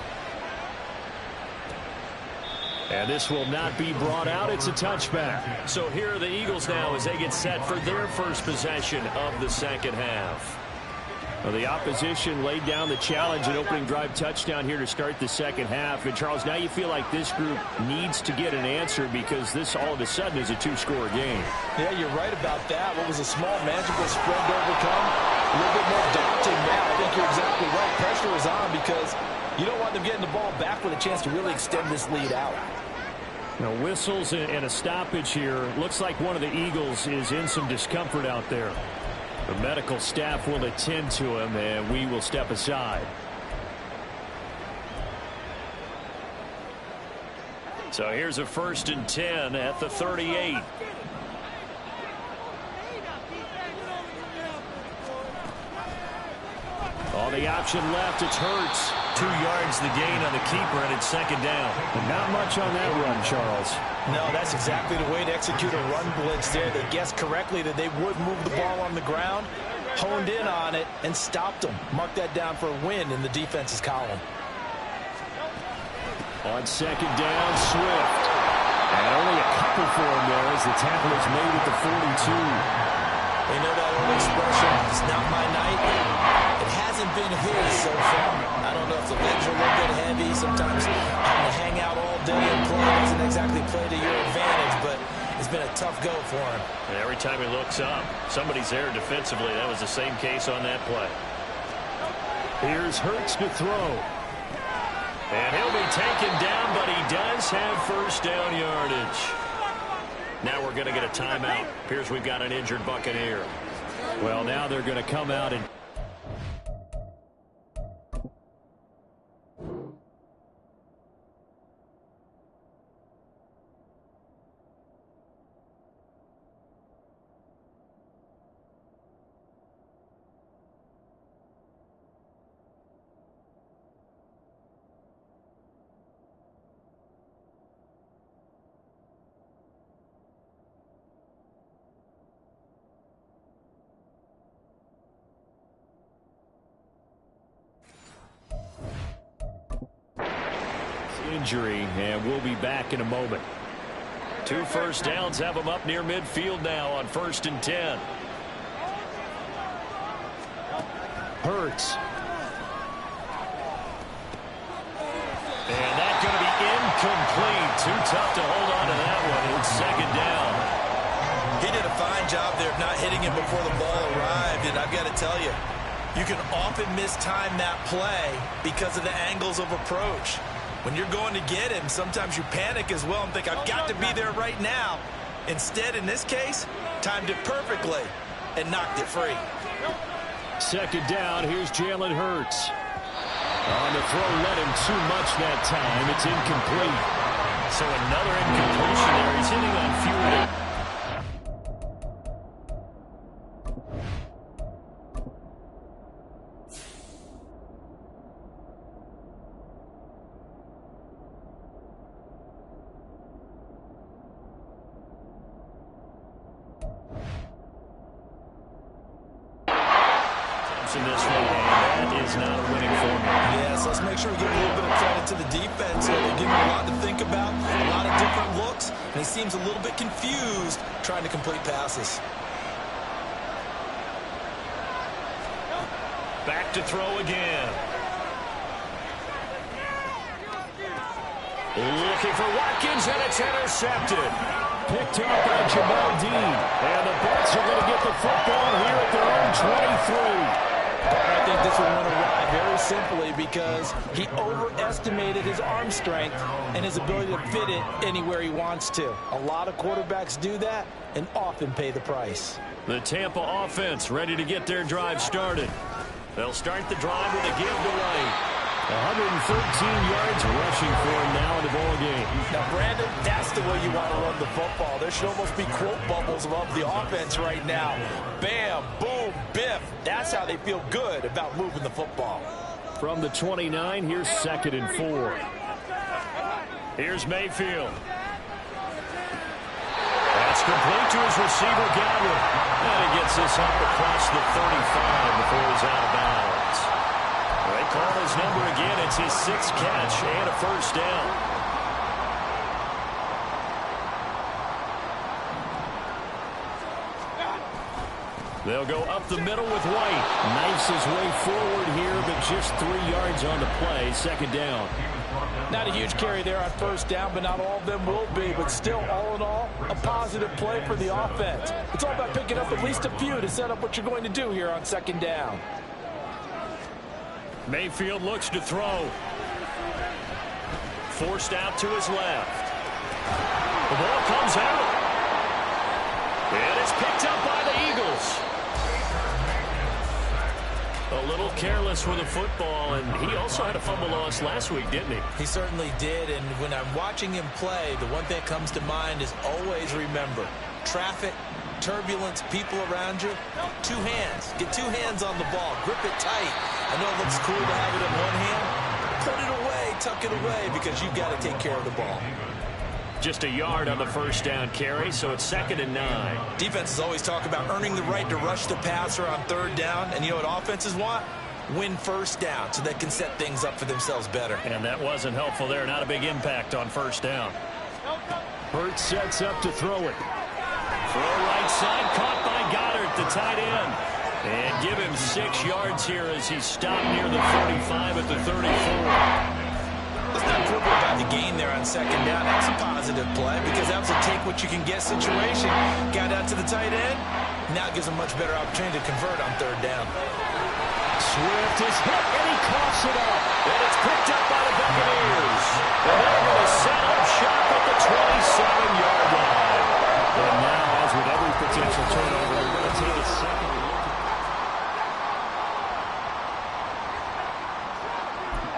And this will not be brought out. It's a touchback. So here are the Eagles now as they get set for their first possession of the 2nd half. Well, the opposition laid down the challenge and opening drive touchdown here to start the 2nd half. And, Charles, now you feel like this group needs to get an answer because this all of a sudden is a 2-score game. Yeah, you're right about that. What was a small, manageable spread to overcome, a little bit more daunting now. I think you're exactly right. Pressure is on because you don't want them getting the ball back with a chance to really extend this lead out. Now, whistles and a stoppage here. Looks like one of the Eagles is in some discomfort out there. The medical staff will attend to him, and we will step aside. So here's a 1st and 10 at the 38. On the option left, it's Hurts. 2 yards the gain on the keeper, and it's 2nd down. And not much on that run, Charles. No, that's exactly the way to execute a run blitz there. They guessed correctly that they would move the ball on the ground, honed in on it, and stopped them. Mark that down for a win in the defense's column. On 2nd down, Swift. And only a couple for him there as the tackle is made at the 42. You know that old expression, it's not my night. It hasn't been his so far. I don't know if the legs are a little bit heavy. Sometimes having to hang out all day and play doesn't exactly play to your advantage, but it's been a tough go for him. And every time he looks up, somebody's there defensively. That was the same case on that play. Here's Hurts to throw. And he'll be taken down, but he does have first down yardage. Now we're going to get a timeout. Appears we've got an injured Buccaneer. Well, now they're going to come out and injury, and we'll be back in a moment. 2 first downs have him up near midfield now on 1st and 10. Hurts. And that's going to be incomplete. Too tough to hold on to that one. It's 2nd down. He did a fine job there of not hitting him before the ball arrived, and I've got to tell you, you can often mistime that play because of the angles of approach. When you're going to get him, sometimes you panic as well and think, I've got to be there right now. Instead, in this case, timed it perfectly and knocked it free. 2nd down, here's Jalen Hurts. On the throw, let him too much that time. It's incomplete. So another incompletion there. He's hitting on fewer. In this one, and that is not a winning formula. Yes, let's make sure we give a little bit of credit to the defense here. They're giving him a lot to think about, a lot of different looks, and he seems a little bit confused trying to complete passes. Back to throw again. Looking for Watkins, and it's intercepted. Picked up by Jamel Dean. And the Bucs are going to get the football here at their own 23. I think this one went awry very simply because he overestimated his arm strength and his ability to fit it anywhere he wants to. A lot of quarterbacks do that and often pay the price. The Tampa offense ready to get their drive started. They'll start the drive with a give to White. 113 yards rushing for him now in the ball game. Now, Brandon, that's the way you want to run the football. There should almost be quote bubbles above the offense right now. Bam, boom, biff. That's how they feel good about moving the football. From the 29, here's 2nd and 4. Here's Mayfield. That's complete to his receiver, Godwin. And he gets this up across the 35 before he's out of bounds. They call his number again. It's his 6th catch and a 1st down. They'll go up the middle with White. Knifes his way forward here, but just 3 yards on the play. 2nd down. Not a huge carry there on 1st down, but not all of them will be. But still, all in all, a positive play for the offense. It's all about picking up at least a few to set up what you're going to do here on 2nd down. Mayfield looks to throw. Forced out to his left. The ball comes out. And it's picked up by the Eagles. A little careless with the football, and he also had a fumble loss last week, didn't he? He certainly did, and when I'm watching him play, the one thing that comes to mind is always remember, traffic, turbulence, people around you, 2 hands. Get 2 hands on the ball. Grip it tight. I know it looks cool to have it in one hand. Put it away, tuck it away, because you've got to take care of the ball. Just a yard on the 1st down carry, so it's 2nd and 9. Defenses always talk about earning the right to rush the passer on 3rd down, and you know what offenses want? Win 1st down so they can set things up for themselves better. And that wasn't helpful there. Not a big impact on 1st down. Hurts sets up to throw it. Throw right side, caught by Goddard, the tight end. And give him 6 yards here as he's stopped near the 45 at the 34. Let's not quibble about the gain there on 2nd down. That's a positive play because that was a take-what-you-can-get situation. Got out to the tight end. Now it gives him a much better opportunity to convert on 3rd down. Swift is hit, and he coughs it up. And it's picked up by the Buccaneers. And they're going to set up shop at the 27-yard line. And now, as with every potential turnover, they're going to take a second look.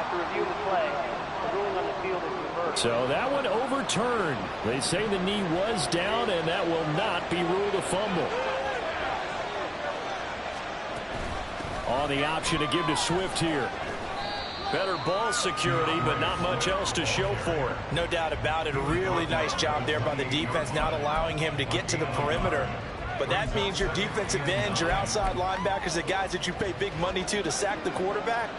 After review of the play, the ruling on the field is reversed. So that one overturned. They say the knee was down, and that will not be ruled a fumble. On the option to give to Swift here. Better ball security, but not much else to show for it. No doubt about it. A really nice job there by the defense, not allowing him to get to the perimeter. But that means your defensive ends, your outside linebackers, the guys that you pay big money to sack the quarterback,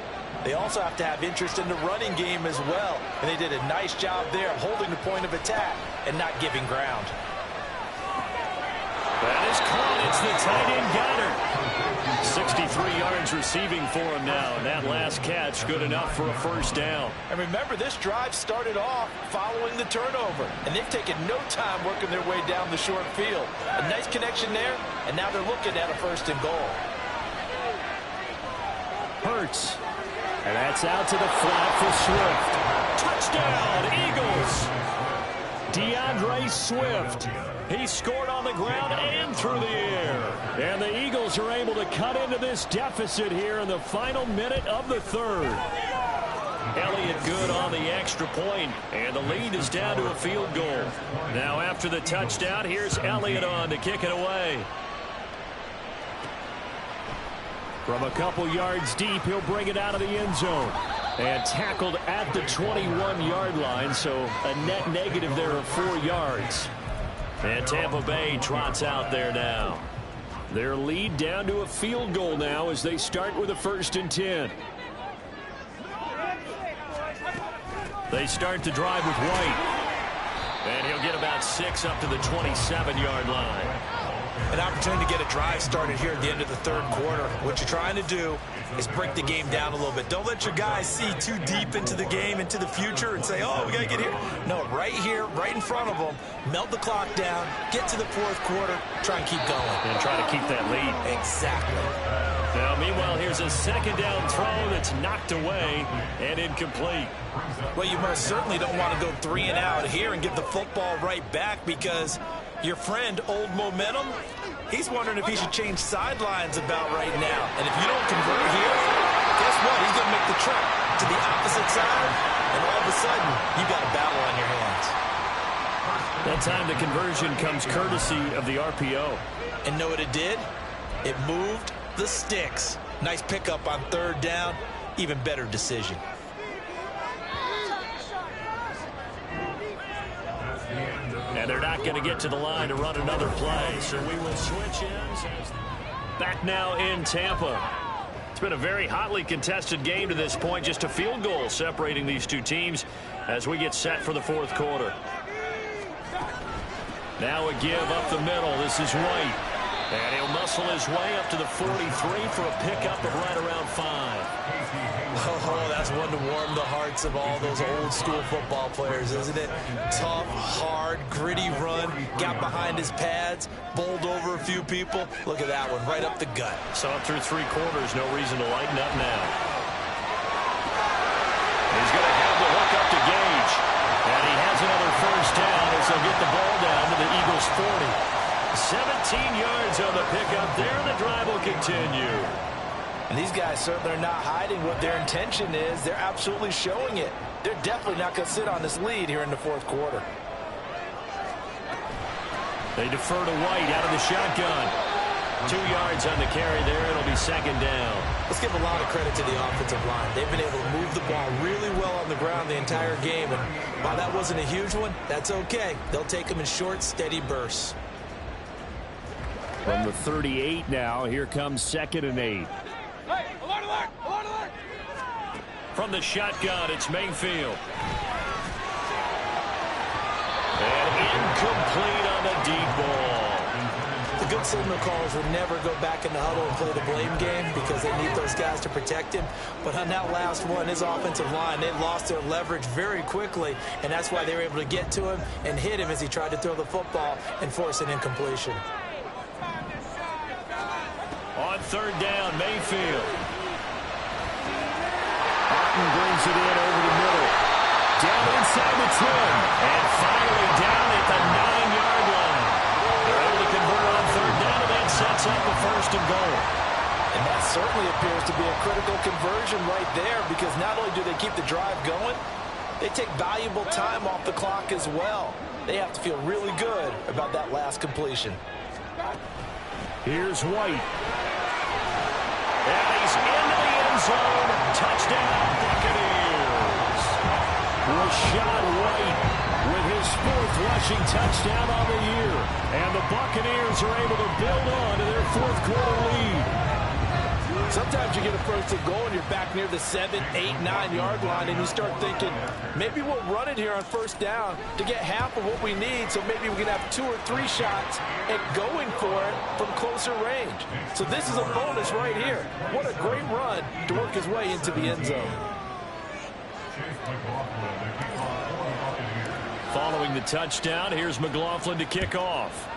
They also have to have interest in the running game as well. And they did a nice job there of holding the point of attack and not giving ground. That is caught. It's the tight end Goddard. 63 yards receiving for him now. And that last catch good enough for a first down. And remember, this drive started off following the turnover. And they've taken no time working their way down the short field. A nice connection there. And now they're looking at a first and goal. Hurts. And that's out to the flat for Swift. Touchdown, Eagles. DeAndre Swift. He scored on the ground and through the air. And the Eagles are able to cut into this deficit here in the final minute of the third. Elliott good on the extra point, and the lead is down to a field goal. Now after the touchdown, here's Elliott on to kick it away. From a couple yards deep, he'll bring it out of the end zone. And tackled at the 21-yard line, so a net negative there of 4 yards. And Tampa Bay trots out there now. Their lead down to a field goal now as they start with a 1st and 10. They start to drive with White. And he'll get about 6 up to the 27-yard line. An opportunity to get a drive started here at the end of the third quarter. What you're trying to do is break the game down a little bit. Don't let your guys see too deep into the game, into the future, and say, oh, we got to get here. No, right here, right in front of them, melt the clock down, get to the fourth quarter, try and keep going. And try to keep that lead. Exactly. Now, meanwhile, here's a second down throw that's knocked away and incomplete. Well, you most certainly don't want to go 3 and out here and give the football right back because your friend, Old Momentum, he's wondering if he should change sidelines about right now. And if you don't convert here, guess what? He's going to make the trip to the opposite side, and all of a sudden, you've got a battle on your hands. That time the conversion comes courtesy of the RPO. And know what it did? It moved the sticks. Nice pickup on 3rd down. Even better decision. And they're not going to get to the line to run another play, so we will switch ends. Back now in Tampa. It's been a very hotly contested game to this point. Just a field goal separating these two teams as we get set for the fourth quarter. Now a give up the middle. This is White. And he'll muscle his way up to the 43 for a pickup of right around 5. Oh, that's one to warm the hearts of all those old school football players, isn't it? Tough, hard, gritty run, got behind his pads, bowled over a few people. Look at that one, right up the gut. So up through 3 quarters, no reason to lighten up now. He's going to have the hook up to Gage. And he has another first down as they'll get the ball down to the Eagles' 40. 17 yards on the pickup there, and the drive will continue. And these guys certainly are not hiding what their intention is. They're absolutely showing it. They're definitely not going to sit on this lead here in the fourth quarter. They defer to White out of the shotgun. 2 yards on the carry there. It'll be 2nd down. Let's give a lot of credit to the offensive line. They've been able to move the ball really well on the ground the entire game. And while that wasn't a huge one, that's okay. They'll take them in short, steady bursts. From the 38 now, here comes 2nd and 8. Hey, alert, alert, alert, alert. From the shotgun, it's Mayfield. And incomplete on the deep ball. The good signal callers would never go back in the huddle and play the blame game because they need those guys to protect him. But on that last one, his offensive line, they lost their leverage very quickly, and that's why they were able to get to him and hit him as he tried to throw the football and force an incompletion. On 3rd down, Mayfield. Martin brings it in over the middle. Down inside the 10. And finally down at the 9-yard line. They're able to convert on 3rd down, and that sets up a 1st and goal. And that certainly appears to be a critical conversion right there because not only do they keep the drive going, they take valuable time off the clock as well. They have to feel really good about that last completion. Here's White. And he's into the end zone. Touchdown, Buccaneers. Rachaad White with his 4th rushing touchdown on the year. And the Buccaneers are able to build on to their 4th quarter lead. Sometimes you get a first and goal and you're back near the 7, 8, 9 yard line and you start thinking, maybe we'll run it here on first down to get half of what we need, so maybe we can have 2 or 3 shots at going for it from closer range. So this is a bonus right here. What a great run to work his way into the end zone. Following the touchdown, here's McLaughlin to kick off.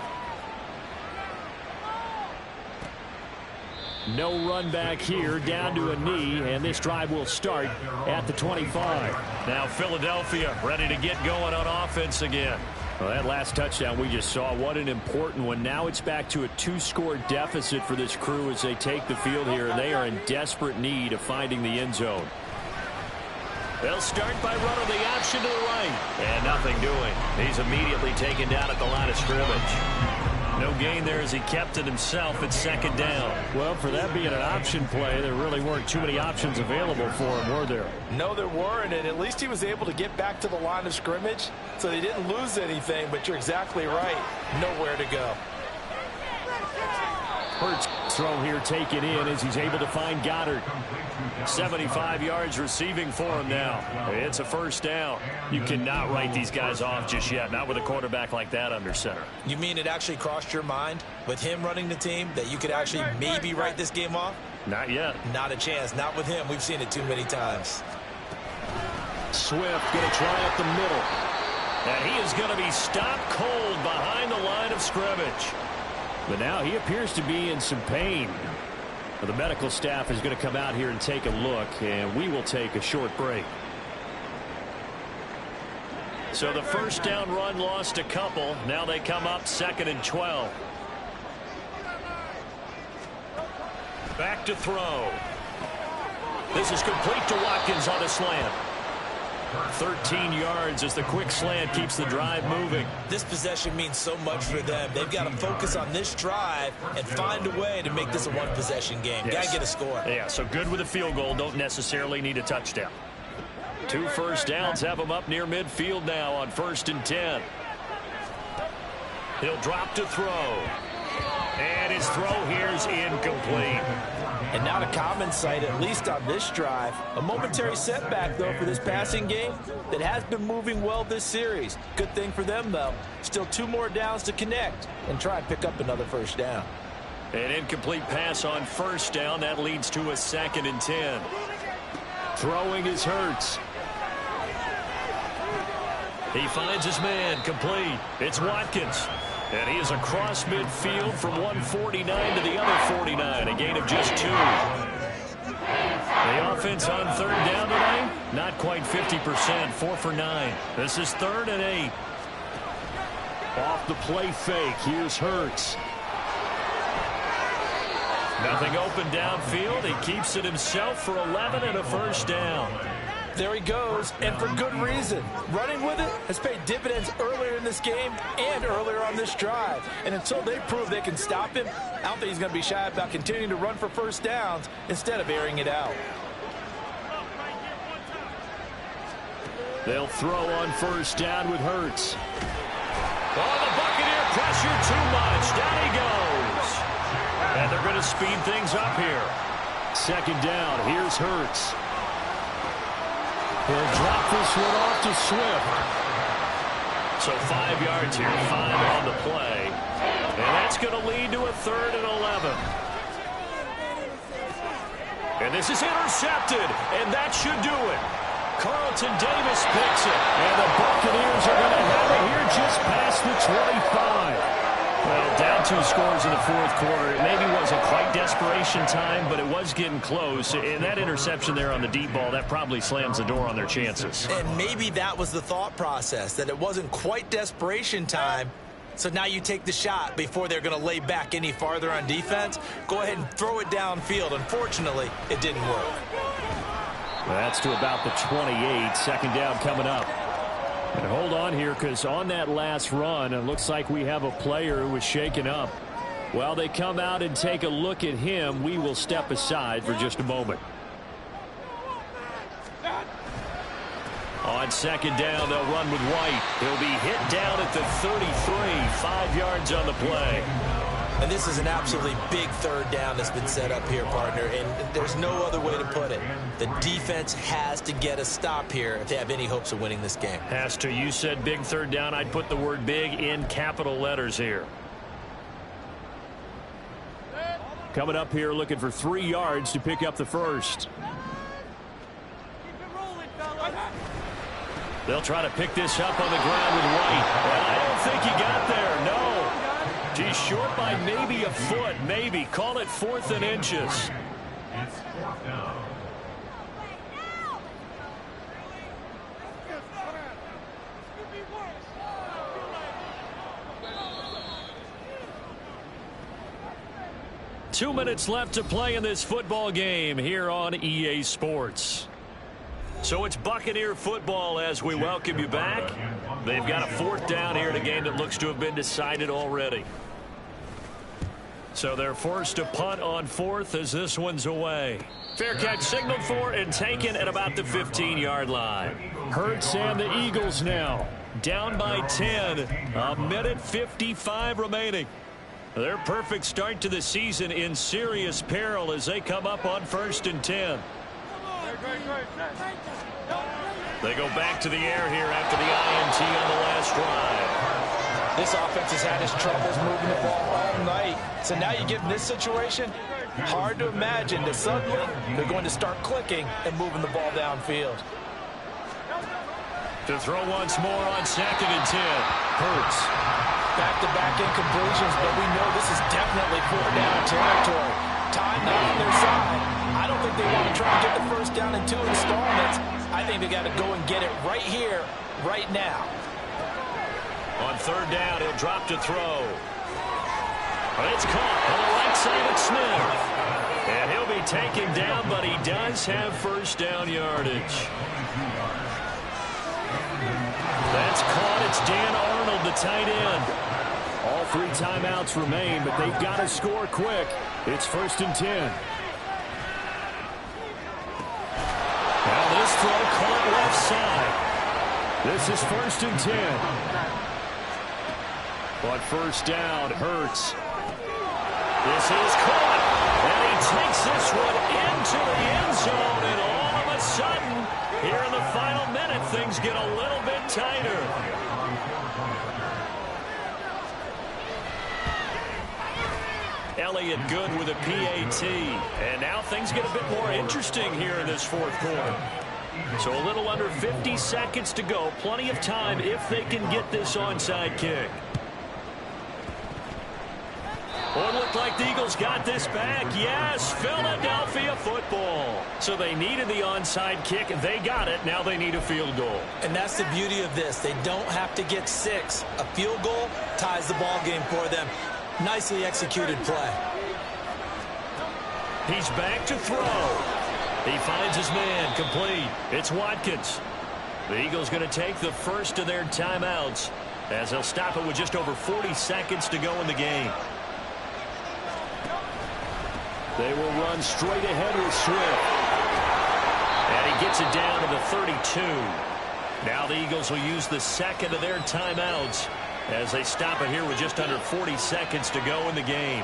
No run back here, down to a knee, and this drive will start at the 25. Now Philadelphia ready to get going on offense again. Well, that last touchdown we just saw, what an important one. Now it's back to a 2-score deficit for this crew as they take the field here, and they are in desperate need of finding the end zone. They'll start by running the option to the right. And nothing doing. He's immediately taken down at the line of scrimmage. No gain there as he kept it himself at second down. Well, for that being an option play, there really weren't too many options available for him, were there? No, there weren't, and at least he was able to get back to the line of scrimmage, so he didn't lose anything, but you're exactly right. Nowhere to go. Hurts throw here taken in as he's able to find Goddard. 75 yards receiving for him now. It's a first down. You cannot write these guys off just yet, not with a quarterback like that under center. You mean it actually crossed your mind with him running the team that you could actually maybe write this game off? Not yet. Not a chance. Not with him. We've seen it too many times. Swift going to try up the middle. And he is going to be stopped cold behind the line of scrimmage. But now he appears to be in some pain. The medical staff is going to come out here and take a look, and we will take a short break. So the first down run lost a couple. Now they come up 2nd and 12. Back to throw. This is complete to Watkins on a slant. 13 yards as the quick slant keeps the drive moving. This possession means so much for them. They've got to focus on this drive and find a way to make this a one-possession game. Yes. Got to get a score. Yeah, so good with a field goal. Don't necessarily need a touchdown. 2 first downs have him up near midfield now on 1st and 10. He'll drop to throw. And his throw here is incomplete. And not a common sight, at least on this drive. A momentary setback, though, for this passing game that has been moving well this series. Good thing for them, though. Still 2 more downs to connect and try and pick up another first down. An incomplete pass on 1st down. That leads to a 2nd and 10. Throwing is Hurts. He finds his man, complete. It's Watkins. And he is across midfield from 149 to the other 49, a gain of just 2. The offense on 3rd down today, not quite 50%, 4 for 9. This is 3rd and 8. Off the play fake, here's Hurts. Nothing open downfield. He keeps it himself for 11 and a first down. There he goes, and for good reason. Running with it has paid dividends earlier in this game and earlier on this drive. And until they prove they can stop him, I don't think he's going to be shy about continuing to run for first downs instead of airing it out. They'll throw on 1st down with Hurts. Oh, the Buccaneer pressure too much. Down he goes. And they're going to speed things up here. 2nd down. Here's Hurts. He'll drop this one off to Swift. So 5 yards here, 5 on the play. And that's going to lead to a 3rd and 11. And this is intercepted, and that should do it. Carlton Davis picks it, and the Buccaneers are going to have it here just past the 25. Well, down 2 scores in the 4th quarter. It maybe wasn't quite desperation time, but it was getting close. And that interception there on the deep ball, that probably slams the door on their chances. And maybe that was the thought process, that it wasn't quite desperation time. So now you take the shot before they're going to lay back any farther on defense. Go ahead and throw it downfield. Unfortunately, it didn't work. Well, that's to about the 28. 2nd down coming up. And hold on here, because on that last run, it looks like we have a player who was shaken up. While they come out and take a look at him, we will step aside for just a moment. On 2nd down, they'll run with White. He'll be hit down at the 33, 5 yards on the play. And this is an absolutely big third down that's been set up here, partner, and there's no other way to put it. The defense has to get a stop here if they have any hopes of winning this game. Has to. You said big third down. I'd put the word big in capital letters here. Coming up here looking for 3 yards to pick up the first. They'll try to pick this up on the ground with White. And I don't think he got there. No. He's short by maybe a foot. Maybe. Call it 4th and inches. It's 4th down. Two minutes left to play in this football game here on EA Sports. So it's Buccaneer football as we welcome you back. They've got a 4th down here in a game that looks to have been decided already. So they're forced to punt on 4th as this one's away. Fair catch signaled for and taken at about the 15-yard line. Hurts and the Eagles now down by 10. A minute 55 remaining. Their perfect start to the season in serious peril as they come up on 1st and 10. They go back to the air here after the INT on the last drive. This offense has had its troubles moving the ball all night. So now you get in this situation, hard to imagine that suddenly they're going to start clicking and moving the ball downfield. To throw once more on 2nd and 10. Hurts. Back-to-back incompletions, but we know this is definitely 4th down territory. Time not on their side. I don't think they want to try and get the first down in 2 installments. I think they got to go and get it right here, right now. On 3rd down, he'll drop to throw. It's caught on the right side of Smith. And he'll be taken down, but he does have first down yardage. That's caught. It's Dan Arnold, the tight end. All 3 timeouts remain, but they've got to score quick. It's 1st and 10. Now this throw caught left side. This is 1st and 10. But first down, Hurts. This is caught. And he takes this one into the end zone. And all of a sudden, here in the final minute, things get a little bit tighter. Elliott good with a PAT. And now things get a bit more interesting here in this 4th quarter. So a little under 50 seconds to go. Plenty of time if they can get this onside kick. Oh, it looked like the Eagles got this back. Yes, Philadelphia football. So they needed the onside kick, and they got it. Now they need a field goal. And that's the beauty of this. They don't have to get 6. A field goal ties the ball game for them. Nicely executed play. He's back to throw. He finds his man, complete. It's Watkins. The Eagles going to take the first of their timeouts as they'll stop it with just over 40 seconds to go in the game. They will run straight ahead with Swift. And he gets it down to the 32. Now the Eagles will use the second of their timeouts as they stop it here with just under 40 seconds to go in the game.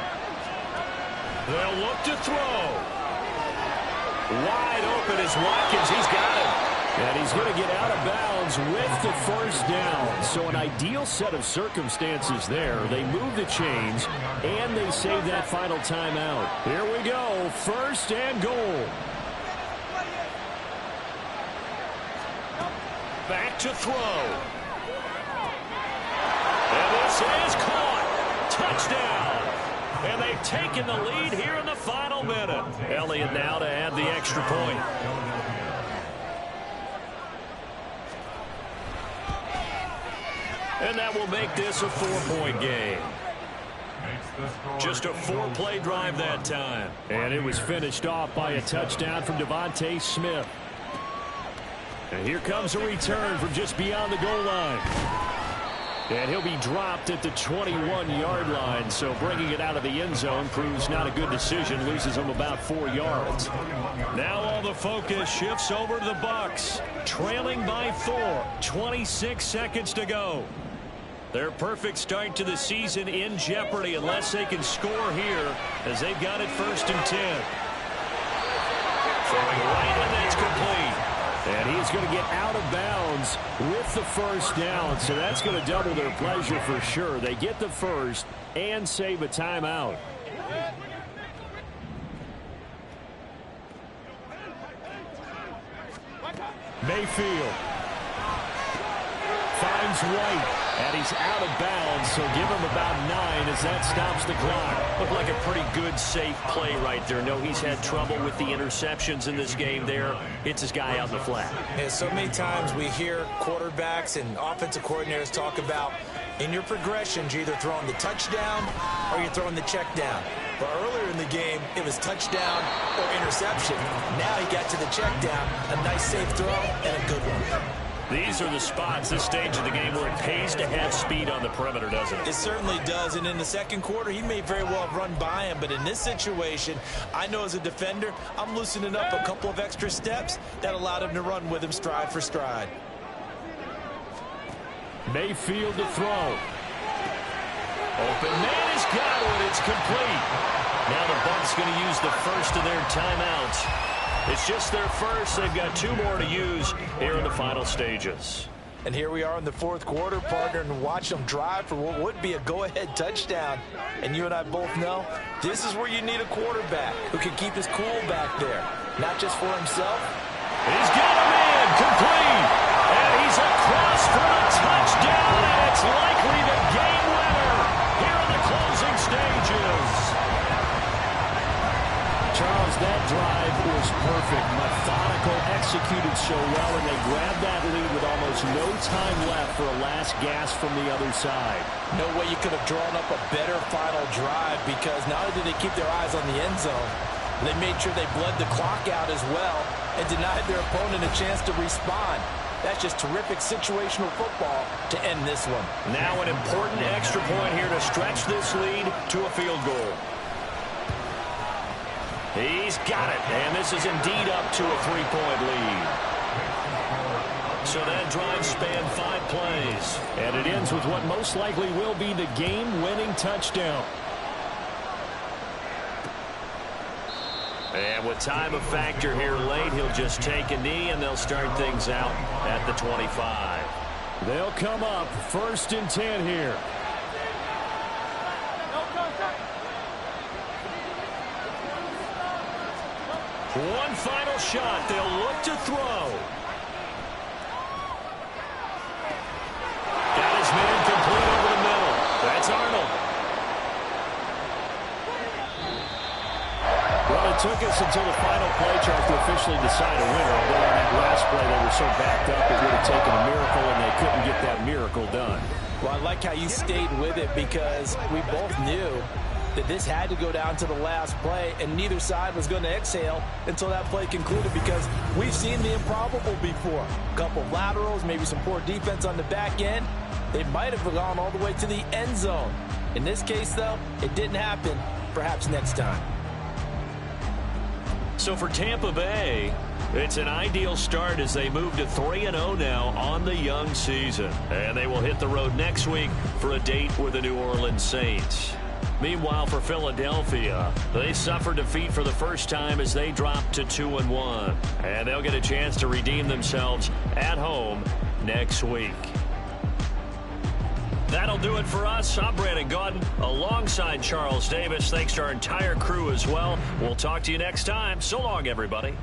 They'll look to throw. Wide open is Watkins. He's got it. And he's going to get out of bounds with the first down. So an ideal set of circumstances there. They move the chains, and they save that final timeout. Here we go. 1st and goal. Back to throw. And this is caught. Touchdown. And they've taken the lead here in the final minute. Elliott now to add the extra point. And that will make this a 4-point game. Just a 4-play drive that time. And it was finished off by a touchdown from Devontae Smith. And here comes a return from just beyond the goal line. And he'll be dropped at the 21-yard line. So bringing it out of the end zone proves not a good decision. Loses him about 4 yards. Now all the focus shifts over to the Bucs. Trailing by 4. 26 seconds to go. Their perfect start to the season in jeopardy unless they can score here as they've got it 1st and 10. Throwing right, and that's complete. And he's going to get out of bounds with the first down, so that's going to double their pleasure for sure. They get the first and save a timeout. Mayfield finds White, and he's out of bounds, so give him about 9 as that stops the clock. Looked like a pretty good, safe play right there. No, he's had trouble with the interceptions in this game there. Hits his guy out in the flat. And so many times we hear quarterbacks and offensive coordinators talk about in your progressions, you're either throwing the touchdown or you're throwing the check down. But earlier in the game, it was touchdown or interception. Now he got to the check down, a nice safe throw, and a good one. These are the spots, this stage of the game, where it pays to have speed on the perimeter, doesn't it? It certainly does, and in the second quarter, he may very well have run by him, but in this situation, I know as a defender, I'm loosening up a couple of extra steps that allowed him to run with him stride for stride. Mayfield to throw. Open man has got it. It's complete. Now the Bucs going to use the first of their timeouts. It's just their first. They've got 2 more to use here in the final stages. And here we are in the fourth quarter, partner, and watch them drive for what would be a go-ahead touchdown. And you and I both know this is where you need a quarterback who can keep his cool back there, not just for himself. He's got a man complete, and he's across for a touchdown, and it's likely the game winner here in the closing stages. Charles, that drive was perfect, methodical, executed so well, and they grabbed that lead with almost no time left for a last gasp from the other side. No way you could have drawn up a better final drive, because not only did they keep their eyes on the end zone, they made sure they bled the clock out as well and denied their opponent a chance to respond. That's just terrific situational football to end this one. Now an important extra point here to stretch this lead to a field goal. He's got it, and this is indeed up to a 3-point lead. So that drive spanned 5 plays, and it ends with what most likely will be the game-winning touchdown. And with time a factor here late, he'll just take a knee, and they'll start things out at the 25. They'll come up 1st and 10 here. One final shot. They'll look to throw. Got his man complete over the middle. That's Arnold. Well, it took us until the final play, Charles, to officially decide a winner. Although on that last play they were so backed up it would have taken a miracle, and they couldn't get that miracle done. Well, I like how you stayed with it, because we both knew that this had to go down to the last play, and neither side was going to exhale until that play concluded, because we've seen the improbable before. A couple of laterals, maybe some poor defense on the back end. They might have gone all the way to the end zone. In this case, though, it didn't happen. Perhaps next time. So for Tampa Bay, it's an ideal start as they move to 3-0 now on the young season. And they will hit the road next week for a date with the New Orleans Saints. Meanwhile, for Philadelphia, they suffered defeat for the first time as they dropped to 2-1. And they'll get a chance to redeem themselves at home next week. That'll do it for us. I'm Brandon Gaudin alongside Charles Davis. Thanks to our entire crew as well. We'll talk to you next time. So long, everybody.